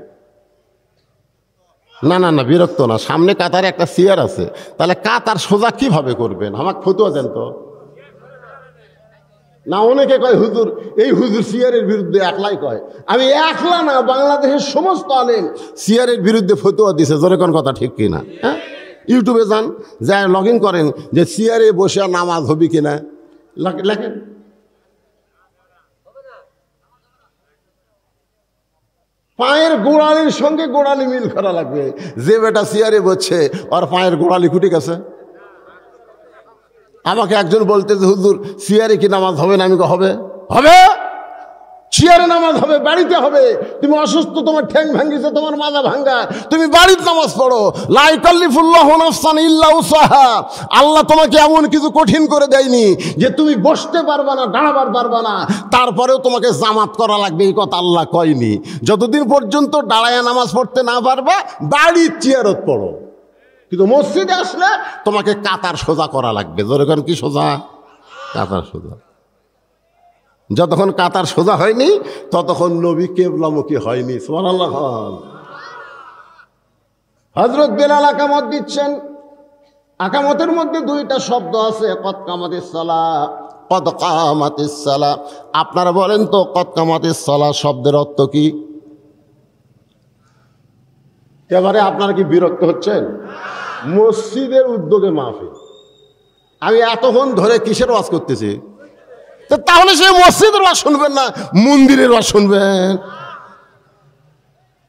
S1: না না না বিরক্ত না, সামনে কাতারে একটা চেয়ার আছে, তাহলে কাতার সোজা কিভাবে করবেন? আমাকে ফতোয়া দেন তো। না, অনেকে কয় হুজুর, এই হুজুর সিয়ারের বিরুদ্ধে একলাই কয়। আমি একলা না, বাংলাদেশের সমস্ত আলেম সিয়ারের বিরুদ্ধে ফতোয়া দিছে। জোরে কোন কথা ঠিক কিনা? হ্যাঁ, ইউটিউবে যান, যা লগ ইন করেন যে সিয়ারে বসে নামাজ হবে কিনা, লেখেন। পায়ের গোড়ালির সঙ্গে গোড়ালি মিল করা লাগবে। যে বেটা সিয়ারে বসছে ওর পায়ের গোড়ালি কুটি গেছে। আমাকে একজন বলতে যে হুজুর চেয়ারে কি নামাজ হবে না? আমি হবে, হবে, চেয়ারে নামাজ হবে, বাড়িতে হবে। তুমি অসুস্থ, তোমার ঠ্যাং ভাঙ্গিছে, তোমার মাজা ভাঙ্গা, তুমি বাড়িতে নামাজ পড়ো। লা ইউকাল্লিফুল্লাহু নাফসান ইল্লা উসাহা। আল্লাহ তোমাকে এমন কিছু কঠিন করে দেয়নি যে তুমি বসতে পারবা না, দাঁড়াবার পারবা না, তারপরেও তোমাকে জামাত করা লাগবে, এই কথা আল্লাহ কয়নি। যতদিন পর্যন্ত দাঁড়ায়া নামাজ পড়তে না পারবা, বাড়ির চেয়ারত পড়ো, কিন্তু মসজিদে আসলে তোমাকে কাতার সোজা করা লাগবে। যেরকম কি সোজা? কাতার সোজা। যতক্ষণ কাতার সোজা হয়নি ততক্ষণ নবী কিবলামুখী হয়নি। সুবহানাল্লাহ। হযরত বেলাল আকামত দিচ্ছেন। আকামতের মধ্যে 2টা শব্দ আছে, কদ কামাতিস সালাহ, কদ কামাতিস সালাহ। আপনারা বলেন তো কদ কামাতিস সালাহ শব্দের অর্থ কি? এবারে আপনারা কি বিরক্ত হচ্ছেন? মসজিদের উদ্যোগে মাহফিল। আমি এতক্ষণ ধরে কিসের ওয়াজ করতেছি? তাহলে সে মসজিদের ওয়াজ শুনবেন না মন্দিরের ওয়াজ শুনবেন?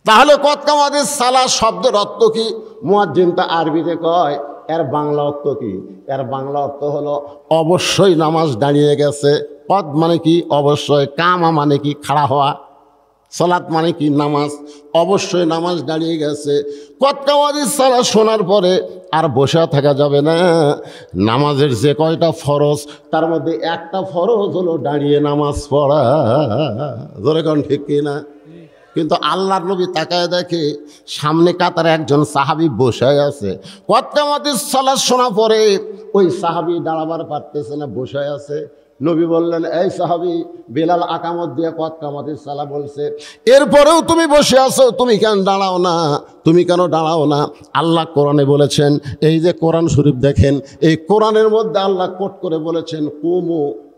S1: তাহলে কতকামাদের সালা শব্দের অর্থ কি? মুয়াজ্জিন তা আরবিতে কয়, এর বাংলা অর্থ কি? এর বাংলা অর্থ হলো অবশ্যই নামাজ দাঁড়িয়ে গেছে। কদ মানে কি? অবশ্যই। কামা মানে কি? খাড়া হওয়া। সালাত মানে কি? নামাজ। অবশ্যই নামাজ দাঁড়িয়ে গেছে। কতকামাদের সালা শোনার পরে আর বসে থাকা যাবে না। নামাজের যে কয়টা ফরজ তার মধ্যে একটা ফরজ হলো দাঁড়িয়ে নামাজ পড়া। ধরে কোন ঠিক কিনা? কিন্তু আল্লাহর নবী তাকায় দেখে সামনে কাতারে একজন সাহাবী বসে আছে। কতকামাদের সালাত শোনা পরে ওই সাহাবী দাঁড়াবার পারতেছে না, বসে আছে। নবী বললেন, এই সাহাবী, বেলাল আকামত দিয়ে কতকামাদের সালাত বলছে, এরপরেও তুমি বসে আছো, তুমি কেন দাঁড়াও না? তুমি কেন দাঁড়াও না? আল্লাহ কোরআনে বলেছেন, এই যে কোরআন শরীফ দেখেন, এই কোরআনের মধ্যে আল্লাহ কোট করে বলেছেন,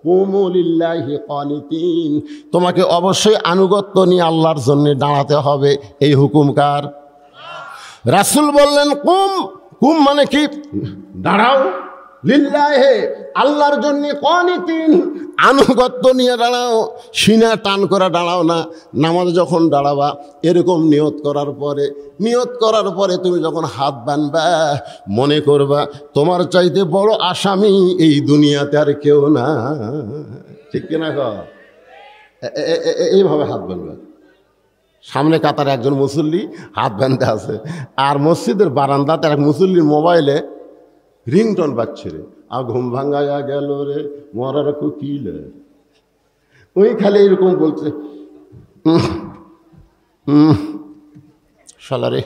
S1: কুমু লিল্লাহি কানিতিন, তোমাকে অবশ্যই আনুগত্য নিয়ে আল্লাহর জন্য দাঁড়াতে হবে। এই হুকুম কার? রাসূল বললেন, কুম মানে কি? দাঁড়াও। লিল্লাহি, আল্লাহর জন্য, কানিতিন, আনুগত্য নিয়ে দাঁড়াও। সিনা টান করে দাঁড়াও না। নামাজ যখন দাঁড়াবা এরকম নিয়ত করার পরে তুমি যখন হাত বাঁধবা মনে করবা তোমার চাইতে বড় আসামি এই দুনিয়াতে আর কেউ না। ঠিক কিনা? এইভাবে হাত বাঁধবা। সামনে কাতারে একজন মুসল্লি হাত বাঁধতে আছে, আর মসজিদের বারান্দাতে এক মুসল্লির মোবাইলে রিংটন বাজছে রে, আর ঘুম ভাঙ্গায়া গেল রে মরার কুকিলে। ওই খালি এরকম বলছে, শালারে।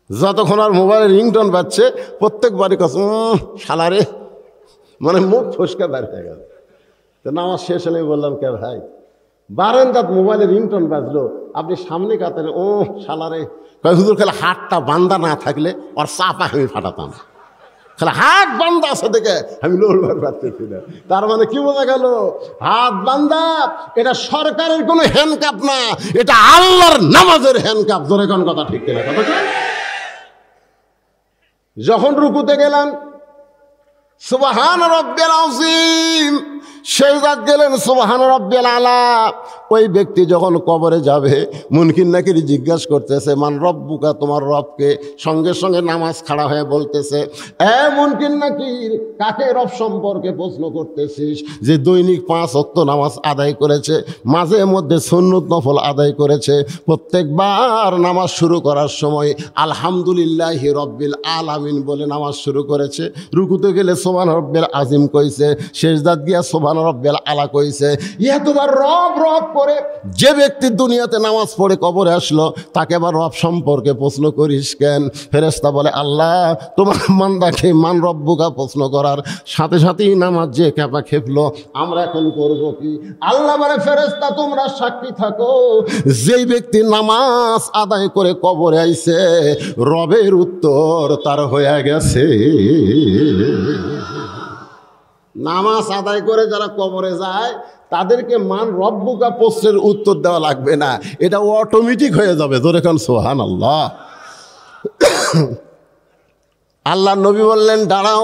S1: যতক্ষণ আর মোবাইলে রিংটন বাজছে প্রত্যেকবারই কাছে শালারে, মানে মুখ ফসকা বের হয়ে গেল। তো নামাজ শেষ হলে বললাম, কে ভাই, বারান্দাত মোবাইলে রিংটন বাজলো, আপনি সামনে কাতারে শালারে। হুজুর, খেলে হাতটা বান্দা না থাকলে ওর চাপা আমি ফাটাতাম। খেলে হাত বান্দা আছে দেখে আমি লড়বার পারতেছি না। তার মানে কি বোঝা গেল? হাত বান্দা এটা সরকারের কোনো হ্যান্ডকাপ না, এটা আল্লাহর নামাজের হ্যান্ডকাপ। ধরে কোন কথা ঠিক কিনা? যখন রুকুতে গেলাম, সুবহান রাব্বিয়াল আযীম, সেজদাত গেলেন, সুবহান রাব্বিয়াল আলা। ওই ব্যক্তি যখন কবরে যাবে মুনকির নাকির জিজ্ঞাসা করতেছে, মান রব্বুকা, তোমার রবকে? সঙ্গে সঙ্গে নামাজ খাড়া হয়ে বলতেছে, এ মুনকির নাকির, কাকে রব সম্পর্কে প্রশ্ন করতেছিস? যে দৈনিক 5 ওয়াক্ত নামাজ আদায় করেছে, মাঝে মধ্যে সুন্নত নফল আদায় করেছে, প্রত্যেকবার নামাজ শুরু করার সময় আলহামদুলিল্লাহি রব্বিল আলামিন বলে নামাজ শুরু করেছে। রুকুতে গেলে সুবহান রাব্বিল আযীম কইছে, সেজদাত গিয়া সুবহান রাব্বিল আলা কইছে। তোমার রব রব করে যে ব্যক্তি দুনিয়াতে নামাজ পড়ে কবরে আসলো, তাকে আবার রব সম্পর্কে প্রশ্ন করিস কেন? ফেরেশতা বলে, আল্লাহ তোমার মান্দাকে মান রব্বুকা প্রশ্ন করার সাথে সাথেই নামাজ যে ক্যাপা খেপলো, আমরা এখন করব কি? আল্লাহ বলে, ফেরেশতা তোমরা সাক্ষী থাকো, যেই ব্যক্তি নামাজ আদায় করে কবরে আইছে রবের উত্তর তার হয়ে গেছে। নামাজ আদায় করে যারা কবরে যায় তাদেরকে মান রব্বুকা প্রশ্নের উত্তর দেওয়া লাগবে না, এটা অটোমেটিক হয়ে যাবে। ধরে কান সুবহানাল্লাহ। আল্লাহ নবী বললেন, দাঁড়াও।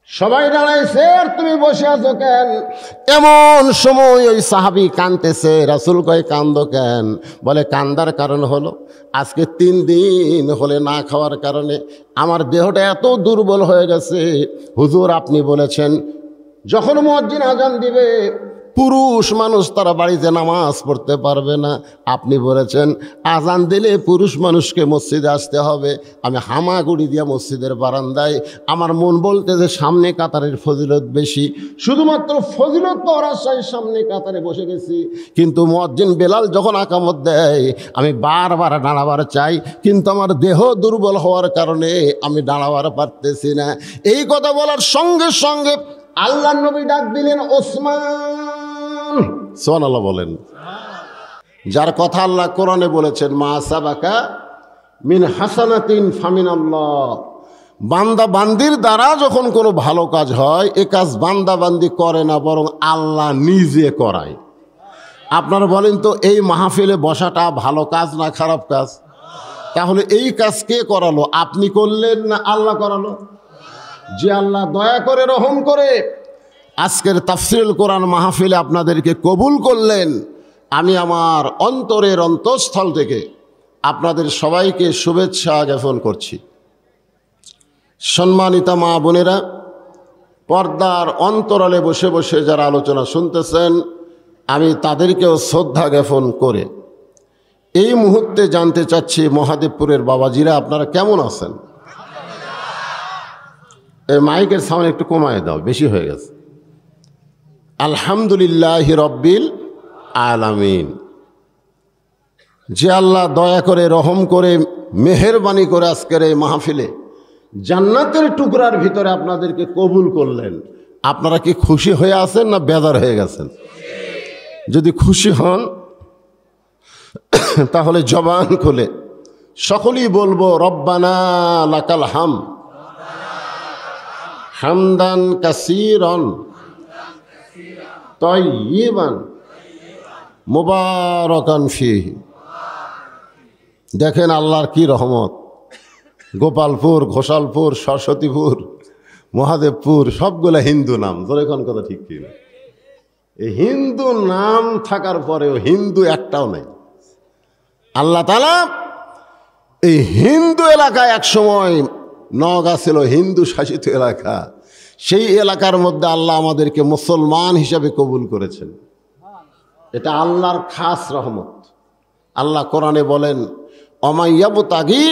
S1: সবাই দাঁড়াইছে, আর তুমি বসে আছো কেন? এমন সময় ওই সাহাবী কাঁদতেছে। রাসূল কয়, কান্দো কেন? বলে, কান্দার কারণ হলো আজকে 3 দিন হলে না খাওয়ার কারণে আমার দেহটা এত দুর্বল হয়ে গেছে। হুজুর, আপনি বলেছেন যখন মুয়াজ্জিন আজান দিবে পুরুষ মানুষ তারা বাড়িতে নামাজ পড়তে পারবে না। আপনি বলেছেন আজান দিলে পুরুষ মানুষকে মসজিদে আসতে হবে। আমি হামাগুড়ি দিয়া মসজিদের বারান্দায়, আমার মন বলতে যে সামনে কাতারের ফজিলত বেশি, শুধুমাত্র ফজিলত পাওয়ার আশায় সামনে কাতারে বসে গেছি। কিন্তু মুয়াজ্জিন বেলাল যখন আকামত দেয় আমি বারবার দাঁড়াবার চাই, কিন্তু আমার দেহ দুর্বল হওয়ার কারণে আমি দাঁড়াবার পারতেছি না। এই কথা বলার সঙ্গে সঙ্গে আল্লাহর নবী ডাক দিলেন, ওসমান। সুবহানাল্লাহ বলেন। যার কথা আল্লাহ কোরআনে বলেছেন, মা সাবাকা মিন হাসানাতিন ফামিনাল্লাহ। বান্দা বান্দির দ্বারা যখন কোনো ভালো কাজ হয়, এ কাজ বান্দা বান্দি করে না, বরং আল্লাহ নিজে করায়। আপনারা বলেন তো, এই মাহফিলে বসাটা ভালো কাজ না খারাপ কাজ? তাহলে এই কাজ কে করালো? আপনি করলেন না আল্লাহ করালো? যে আল্লাহ দয়া করে রহম করে আজকের তাফসীরুল কোরআন মাহফিলে আপনাদেরকে কবুল করলেন, আমি আমার অন্তরের অন্তঃস্থল থেকে আপনাদের সবাইকে শুভেচ্ছা জ্ঞাপন করছি। সম্মানিতা মা বোনেরা, পর্দার অন্তরালে বসে বসে যারা আলোচনা শুনতেছেন, আমি তাদেরকেও শ্রদ্ধা জ্ঞাপন করে এই মুহূর্তে জানতে চাচ্ছি, মহাদেবপুরের বাবাজিরা আপনারা কেমন আছেন? এই মাইকের সাউন্ড একটু কমায় দাও, বেশি হয়ে গেছে। আলহামদুলিল্লাহি রব্বিল আলামিন। যে আল্লাহ দয়া করে রহম করে মেহেরবানি করে আজকের এই মাহফিলে জান্নাতের টুকরার ভিতরে আপনাদেরকে কবুল করলেন, আপনারা কি খুশি হয়ে আছেন না বেজার হয়ে গেছেন? যদি খুশি হন তাহলে জবান খুলে সকলেই বলবো রব্বানা লাকাল হাম হামদান কাসীরান তাইয়িবান মুবারাকান ফীহি। দেখেন আল্লাহর কি রহমত। গোপালপুর, ঘোষালপুর, সরস্বতীপুর, মহাদেবপুর সবগুলা হিন্দু নাম। ধরে কোন কথা ঠিক কিনা? এই হিন্দু নাম থাকার পরেও হিন্দু একটাও নাই। আল্লাহ তাআলা এই হিন্দু এলাকায় একসময় নওগাঁ ছিল হিন্দু শাসিত এলাকা, সেই এলাকার মধ্যে আল্লাহ আমাদেরকে মুসলমান হিসাবে কবুল করেছেন। এটা আল্লাহর খাস রহমত। আল্লাহ কোরআনে বলেন, অমাইয়াবতাগি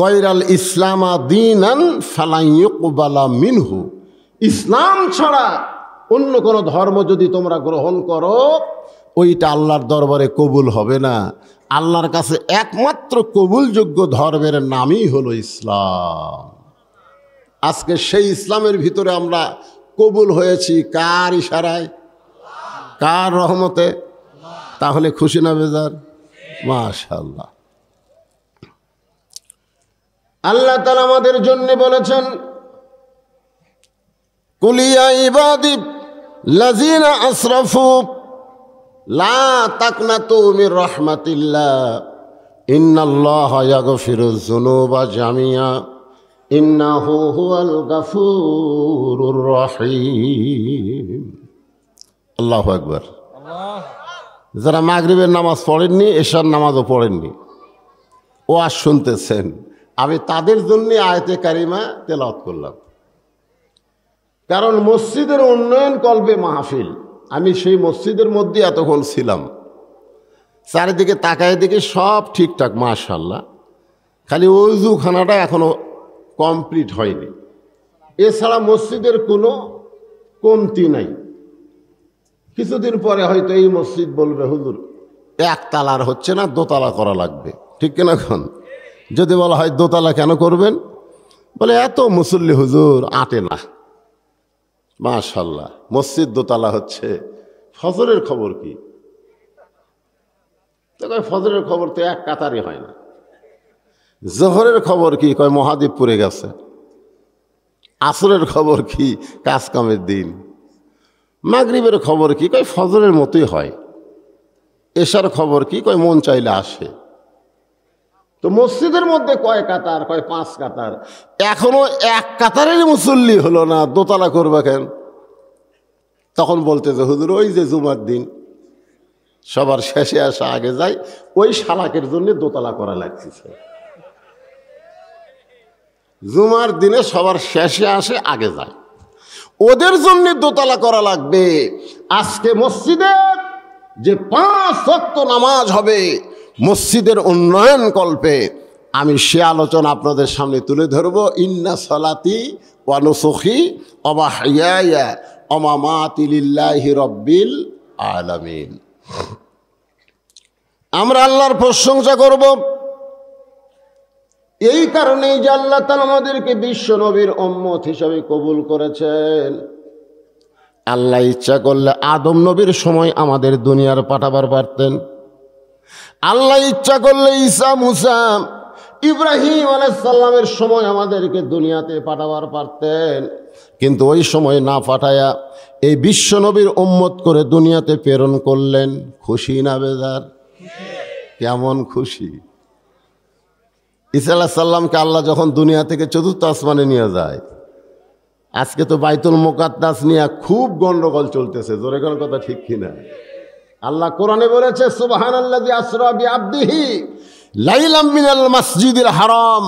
S1: গয়রাল ইসলামা দীনান ফালান ইউকবালা মিনহু। ইসলাম ছাড়া অন্য কোনো ধর্ম যদি তোমরা গ্রহণ করো, ওইটা আল্লাহর দরবারে কবুল হবে না। আল্লাহর কাছে একমাত্র কবুলযোগ্য ধর্মের নামই হলো ইসলাম। আজকে সেই ইসলামের ভিতরে আমরা কবুল হয়েছি কার ইশারায়, কার রহমতে? তাহলে খুশি না বেজার? মাশাআল্লাহ। আল্লাহ তাআলা আমাদের জন্য বলেছেন, কুলিয়া ইবাদি লাযিনা আসরাফু লা তাকনাতু মির রাহমাতিল্লাহ ইন্নাল্লাহা ইয়াগফিরুয যুনুবা জামিআ ইন্নাহু হুয়াল গাফুরুর রহিম। আল্লাহু আকবার। যারা মাগরিবের নামাজ পড়েননি, এশার নামাজও পড়েননি, ওয়াজ শুনতেছেন, আমি তাদের জন্য আয়াতে কারিমা তেলাওয়াত করলাম। কারণ মসজিদের উন্নয়ন কল্পে মাহফিল। আমি সেই মসজিদের মধ্যে এতক্ষণ ছিলাম, চারিদিকে তাকায় দিকে সব ঠিকঠাক মাশাআল্লাহ, খালি ওযুখানাটা এখনো কমপ্লিট হয়নি। এছাড়া মসজিদের কোনো কমতি নাই। কিছুদিন পরে হয়তো এই মসজিদ বলবে, হুজুর একতলার হচ্ছে না, দোতলা করা লাগবে, ঠিক কিনা? এখন যদি বলা হয় দোতলা কেন করবেন, বলে এত মুসল্লি হুজুর আটে না। মাশাআল্লাহ, মসজিদ দোতলা হচ্ছে। ফজরের খবর কি? ফজরের খবর তো এক কাতারই হয় না। জোহরের খবর কি? কয় মহাদেবপুরে গেছে। আসরের খবর কি? কাজ কামের দিন। মাগরিবের খবর কি? কয় ফজরের মতোই হয়। এশার খবর কি? কয় মন চাইলে আসে। তো মসজিদের মধ্যে কয় কাতার? কয় 5 কাতার। এখনো এক কাতারের মুসল্লি হলো না, দোতলা করবে কেন? তখন বলতে যে হুজুর ওই যে জুমার দিন সবার শেষে আসা আগে যায়, ওই শালাকের জন্য দোতলা করা লাগতেছে। জুমার দিনে সবার শেষে আসে আগে যায়, ওদের জন্য দোতলা করা লাগবে। আজকে মসজিদের যে 5 ওয়াক্ত নামাজ হবে মসজিদের উন্নয়ন কল্পে, আমি সে আলোচনা আপনাদের সামনে তুলে ধরব। ইন্না সালাতি ওয়া নুসুখি ওয়া মাহইয়ায়া ওয়া মামাতি লিল্লাহি রাব্বিল আলামিন। আমরা আল্লাহর প্রশংসা করব এই কারণেই যে আল্লাহ তাআলা আমাদেরকে বিশ্ব নবীর উম্মত হিসাবে কবুল করেছেন। আল্লাহ ইচ্ছা করলে আদম নবীর সময় আমাদের দুনিয়ার পাঠাবার পারতেন। আল্লাহ ইচ্ছা করলে ঈসা, মুসা, ইব্রাহিম আলাইহিস সালামের সময় আমাদেরকে দুনিয়াতে পাঠাবার পারতেন, কিন্তু ওই সময় না পাঠায়া এই বিশ্ব নবীর উম্মত করে দুনিয়াতে প্রেরণ করলেন। খুশি না বেজার? কেমন খুশি! ঈসা আলাইহিস সালামকে আল্লাহ যখন দুনিয়া থেকে চতুর্থ আসমানে নিয়ে যায়, আজকে তো বাইতুল মুকাদ্দাস নিয়ে খুব গন্ডগোল চলতেছে, জোরে কোন কথা ঠিক কিনা? আল্লাহ কোরআনে বলেছে সুবহানাল্লাযী আসরা বিআবদিহি লাইলাম মিনাল মাসজিদিল হারাম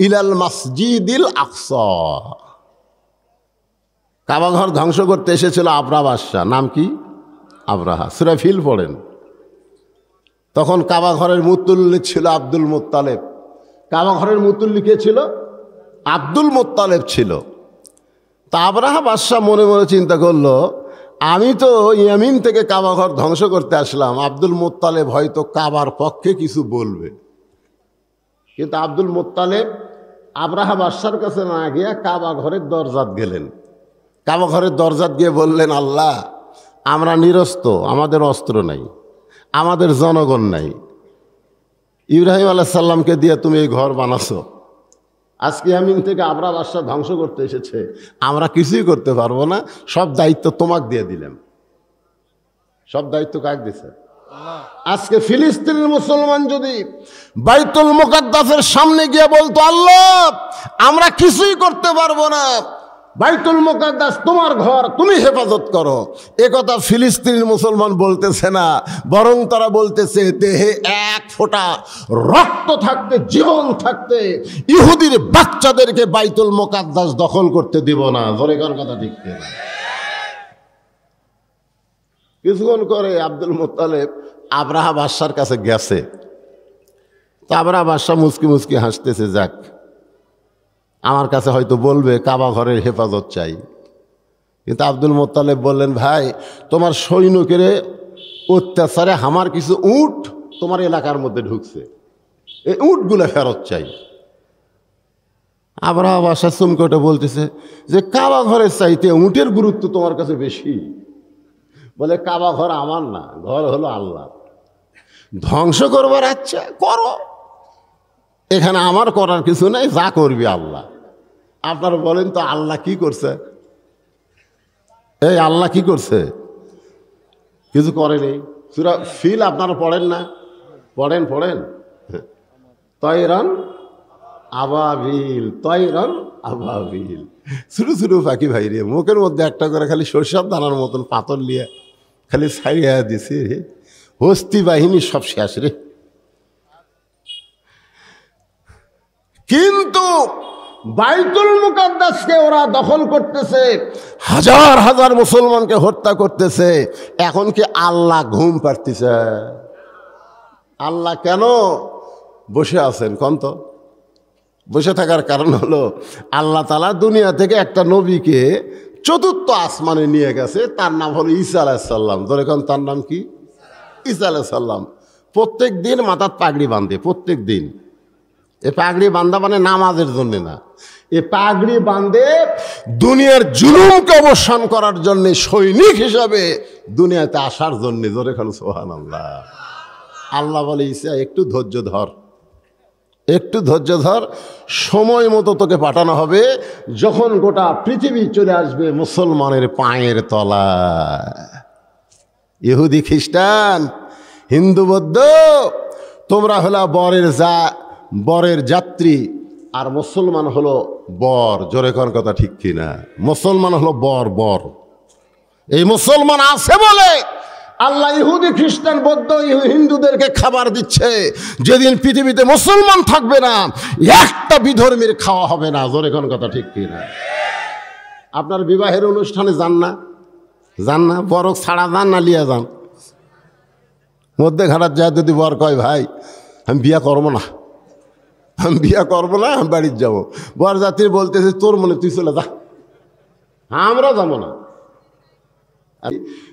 S1: ইলাল মাসজিদিল আকসা। কাবা ঘর ধ্বংস করতে এসেছিল আবরাহা বাদশা, নাম কি? আবরাহা। সূরা ফিল পড়েন। তখন কাবা ঘরের মুত্তাল্লিক ছিল আব্দুল মুত্তালেব। কাবা ঘরের মুত্তাল্লিক কে ছিল? আব্দুল মুত্তালেব ছিল। তা আবরাহা বাদশা মনে মনে চিন্তা করলো, আমি তো ইয়ামিন থেকে কাবা ঘর ধ্বংস করতে আসলাম, আব্দুল মুত্তালেব হয়তো কাবার পক্ষে কিছু বলবে। কিন্তু আব্দুল মুত্তালেব আবরাহা বাদশার কাছে না গিয়া কাবা ঘরের দরজাত গেলেন। কাবা ঘরের দরজাত গিয়ে বললেন, আল্লাহ, আমরা নিরস্ত, আমাদের অস্ত্র নাই, আমাদের জনগণ নাই। ইব্রাহিম আলাইহিস সালামকে দিয়ে তুমি এই ঘর বানাছো, আজকে ইয়ামিন থেকে আবরাহা বাদশা ধ্বংস করতে এসেছে, আমরা কিছুই করতে পারবো না, সব দায়িত্ব তোমাকে দিয়ে দিলাম। সব দায়িত্ব কাকে দিছে? আজকে ফিলিস্তিনের মুসলমান যদি বাইতুল মুকাদ্দাসের সামনে গিয়ে বলতো, আল্লাহ, আমরা কিছুই করতে পারবো না, বাইতুল মুকাদ্দাস তোমার ঘর, তুমি হেফাজত করো, এ কথা ফিলিস্তিনের মুসলমান বলতেছে না, বরং তারা বলতেছে দেহে এক ফোঁটা রক্ত থাকতে, জীবন থাকতে ইহুদির বাচ্চাদেরকে বাইতুল মুকাদ্দাস দখল করতে দিব না। ধরে কার কথা ঠিক না? কিছুক্ষণ করে আব্দুল মুত্তালেব আবরাহা বাদশার কাছে গেছে। তা আবরাহা বাদশা মুচকি মুচকি হাসতেছে, যাক, আমার কাছে হয়তো বলবে কাবা ঘরের হেফাজত চাই। কিন্তু আব্দুল মুত্তালেব বললেন, ভাই, তোমার সৈনিকের অত্যাচারে আমার কিছু উট তোমার এলাকার মধ্যে ঢুকছে, এই উটগুলো ফেরত চাই। আবরাহা বাদশা চমকে বলতেছে যে কাবা ঘরের চাইতে উটের গুরুত্ব তোমার কাছে বেশি। বলে, কাবা ঘর আমার না, ঘর হলো আল্লাহ, ধ্বংস করবার আচ্ছা করো, এখানে আমার করার কিছু নাই, যা করবি আল্লাহ। আপনারা বলেন তো আল্লাহ কি করছে? এই আল্লাহ কি করছে? কিছু করেনি। সূরা ফিল আপনারা পড়েন না? পড়েন পড়েন। তয়রান আবাবিল, তয়রান আবাবিল, ছোটো ছোটো পাখি ভাই রে, মুখের মধ্যে একটা করে খালি সরষের দানার মতন পাথর লিয়ে খালি ছাড়িয়ে দিছে রে, হস্তি বাহিনী সব শেষ রে। কিন্তু বাইতুল মুকাদ্দাসকে ওরা দখল করতেছে, হাজার হাজার মুসলমানকে হত্যা করতেছে। এখন কি আল্লাহ ঘুম পাড়তেছে? আল্লাহ কেন বসে আছেন কোন তো? বসে থাকার কারণ হলো আল্লাহ তাআলা দুনিয়া থেকে একটা নবীকে চতুর্থ আসমানে নিয়ে গেছে, তার নাম হলো ঈসা আলাইহিস সালাম। ধরে কোন তার নাম কি? ঈসা আলাইহিস সালাম। প্রত্যেক দিন মাথার পাগড়ি বাঁধে, প্রত্যেক দিন। এ পাগড়ি বান্ধা মানে নামাজের জন্য না, এ পাগড়ি বাঁধে দুনিয়ার জুলুমকে অবসান করার জন্য, সৈনিক হিসাবে দুনিয়াতে আসার জন্য। জোরে খান সুবহানাল্লাহ। আল্লাহ বলে, ঈসা, একটু ধৈর্য ধর, একটু ধৈর্য ধর, সময় মতো তোকে পাঠানো হবে, যখন গোটা পৃথিবী চলে আসবে মুসলমানের পায়ের তলায়। ইহুদি খ্রিস্টান হিন্দু বৌদ্ধ তোমরা হলো বরের যাত্রী, আর মুসলমান হলো বর। জোরে কোন কথা ঠিক কিনা? মুসলমান হলো বর। এই মুসলমান আছে বলে আল্লাহ ইহুদি খ্রিস্টান বৌদ্ধ হিন্দুদেরকে খাবার দিচ্ছে। যেদিন পৃথিবীতে মুসলমান থাকবে না, একটা বিধর্মীর খাওয়া হবে না। জোরে কোন কথা ঠিক কিনা? আপনার বিবাহের অনুষ্ঠানে যান না? যান না? বরক ছাড়া যান না লিয়া যান? মধ্যে ঘাটার যায় যদি বর কয়, ভাই আমি বিয়া করবো না, আমি বিয়া করবো না, আমি বাড়ির যাবো, বর জাতির বলতেছে তোর মনে, তুই চলে যা, আমরা যাবো না,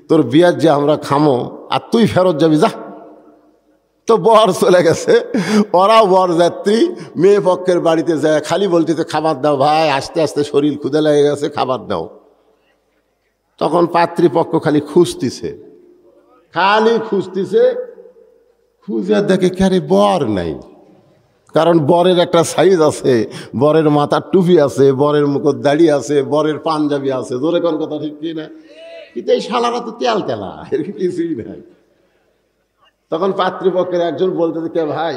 S1: তোর বিয়ার যে আমরা খামো আর তুই ফেরত যাবি, যা। তো বর চলে গেছে, ওরাও বর যাত্রী মেয়ে পক্ষের বাড়িতে যায়, খালি বলতেছে খাবার দাও ভাই, আস্তে আস্তে শরীর ক্ষুদে লেগে গেছে, খাবার দাও। তখন পাত্রীপক্ষ খালি খুঁজতেছে, খুঁজে দেখে কারে বর নাই। কারণ বরের একটা সাইজ আছে, বরের মাথার টুপি আছে, বরের মুখের দাড়ি আছে, বরের পাঞ্জাবি আছে। জোরে কোন কথা ঠিক কি না? কিন্তু এই শালারা তো তেলা, এর কিছুই নাই। তখন পাত্রীপক্ষের একজন বলতেছে, কে ভাই,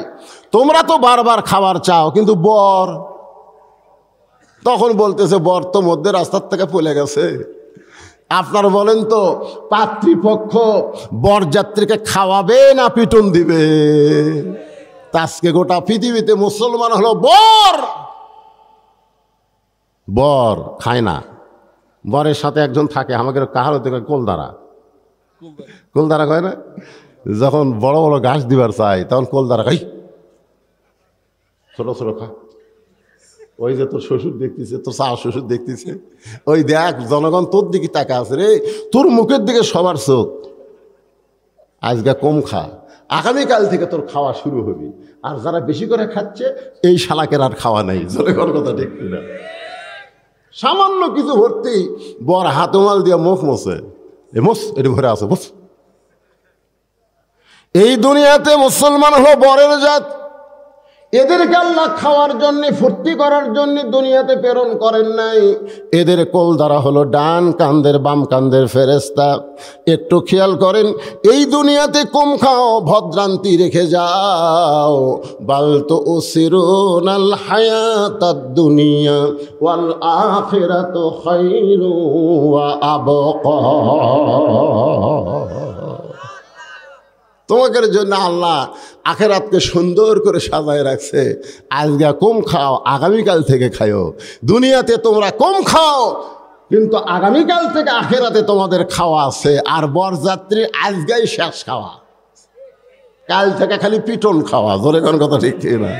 S1: তোমরা তো বারবার খাবার চাও, কিন্তু বর তখন বলতেছে বর তো মধ্যে রাস্তার থেকে পড়ে গেছে। আপনার বলেন তো পাত্রীপক্ষ বরযাত্রীকে খাওয়াবে না পিটন দিবে? আজকে গোটা পৃথিবীতে মুসলমান হলো বর, বর খায় না। বরের সাথে একজন থাকে, আমাকে কাহার হতে কোলদারা, কোলদারা কয় না? যখন বড় বড় ঘাস দিবার চাই তখন কোলদারা খাই, ছোট ছোট খা। ওই যে তোর শ্বশুর দেখতেছে, তোর শাহ শ্বশুর দেখতেছে, ওই দেখ জনগণ তোর দিকে তাকা আছে রে, তোর মুখের দিকে সবার চোখ। আজকে কম খা, আগামীকাল থেকে তোর খাওয়া শুরু হবে। আর যারা বেশি করে খাচ্ছে এই শালাকের আর খাওয়া নাই। জনগণ কথা ঠিক না? সামান্য কিছু ভর্তি বর হাতমাল দিয়া মুখ মোছে, মোস এটি ভরে আছে বস। এই দুনিয়াতে মুসলমান হলো বরের জাত। এদেরকে আল্লাহ খাওয়ার জন্য, ফুর্তি করার জন্য দুনিয়াতে প্রেরণ করেন নাই। এদের কোল দ্বারা হলো ডান কান্দের বাম কান্দের ফেরেস্তা। একটু খেয়াল করেন, এই দুনিয়াতে কম খাও, ভদ্রান্তি রেখে যাও। বাল তো উসিরুনাল হায়াতাদ দুনিয়া ওয়াল আখিরাতু খায়রু ওয়া আবকা। তোমাদের জন্য আল্লাহ আখেরাতকে সুন্দর করে সাজায় রাখছে। আজকে কম খাও, আগামীকাল থেকে খাও। দুনিয়াতে তোমরা কম খাও, কিন্তু আগামীকাল থেকে আখেরাতে তোমাদের খাওয়া আছে। আর বরযাত্রী আজকেই শেষ খাওয়া, কাল থেকে খালি পিটন খাওয়া। জোরে কোন কথা ঠিক না?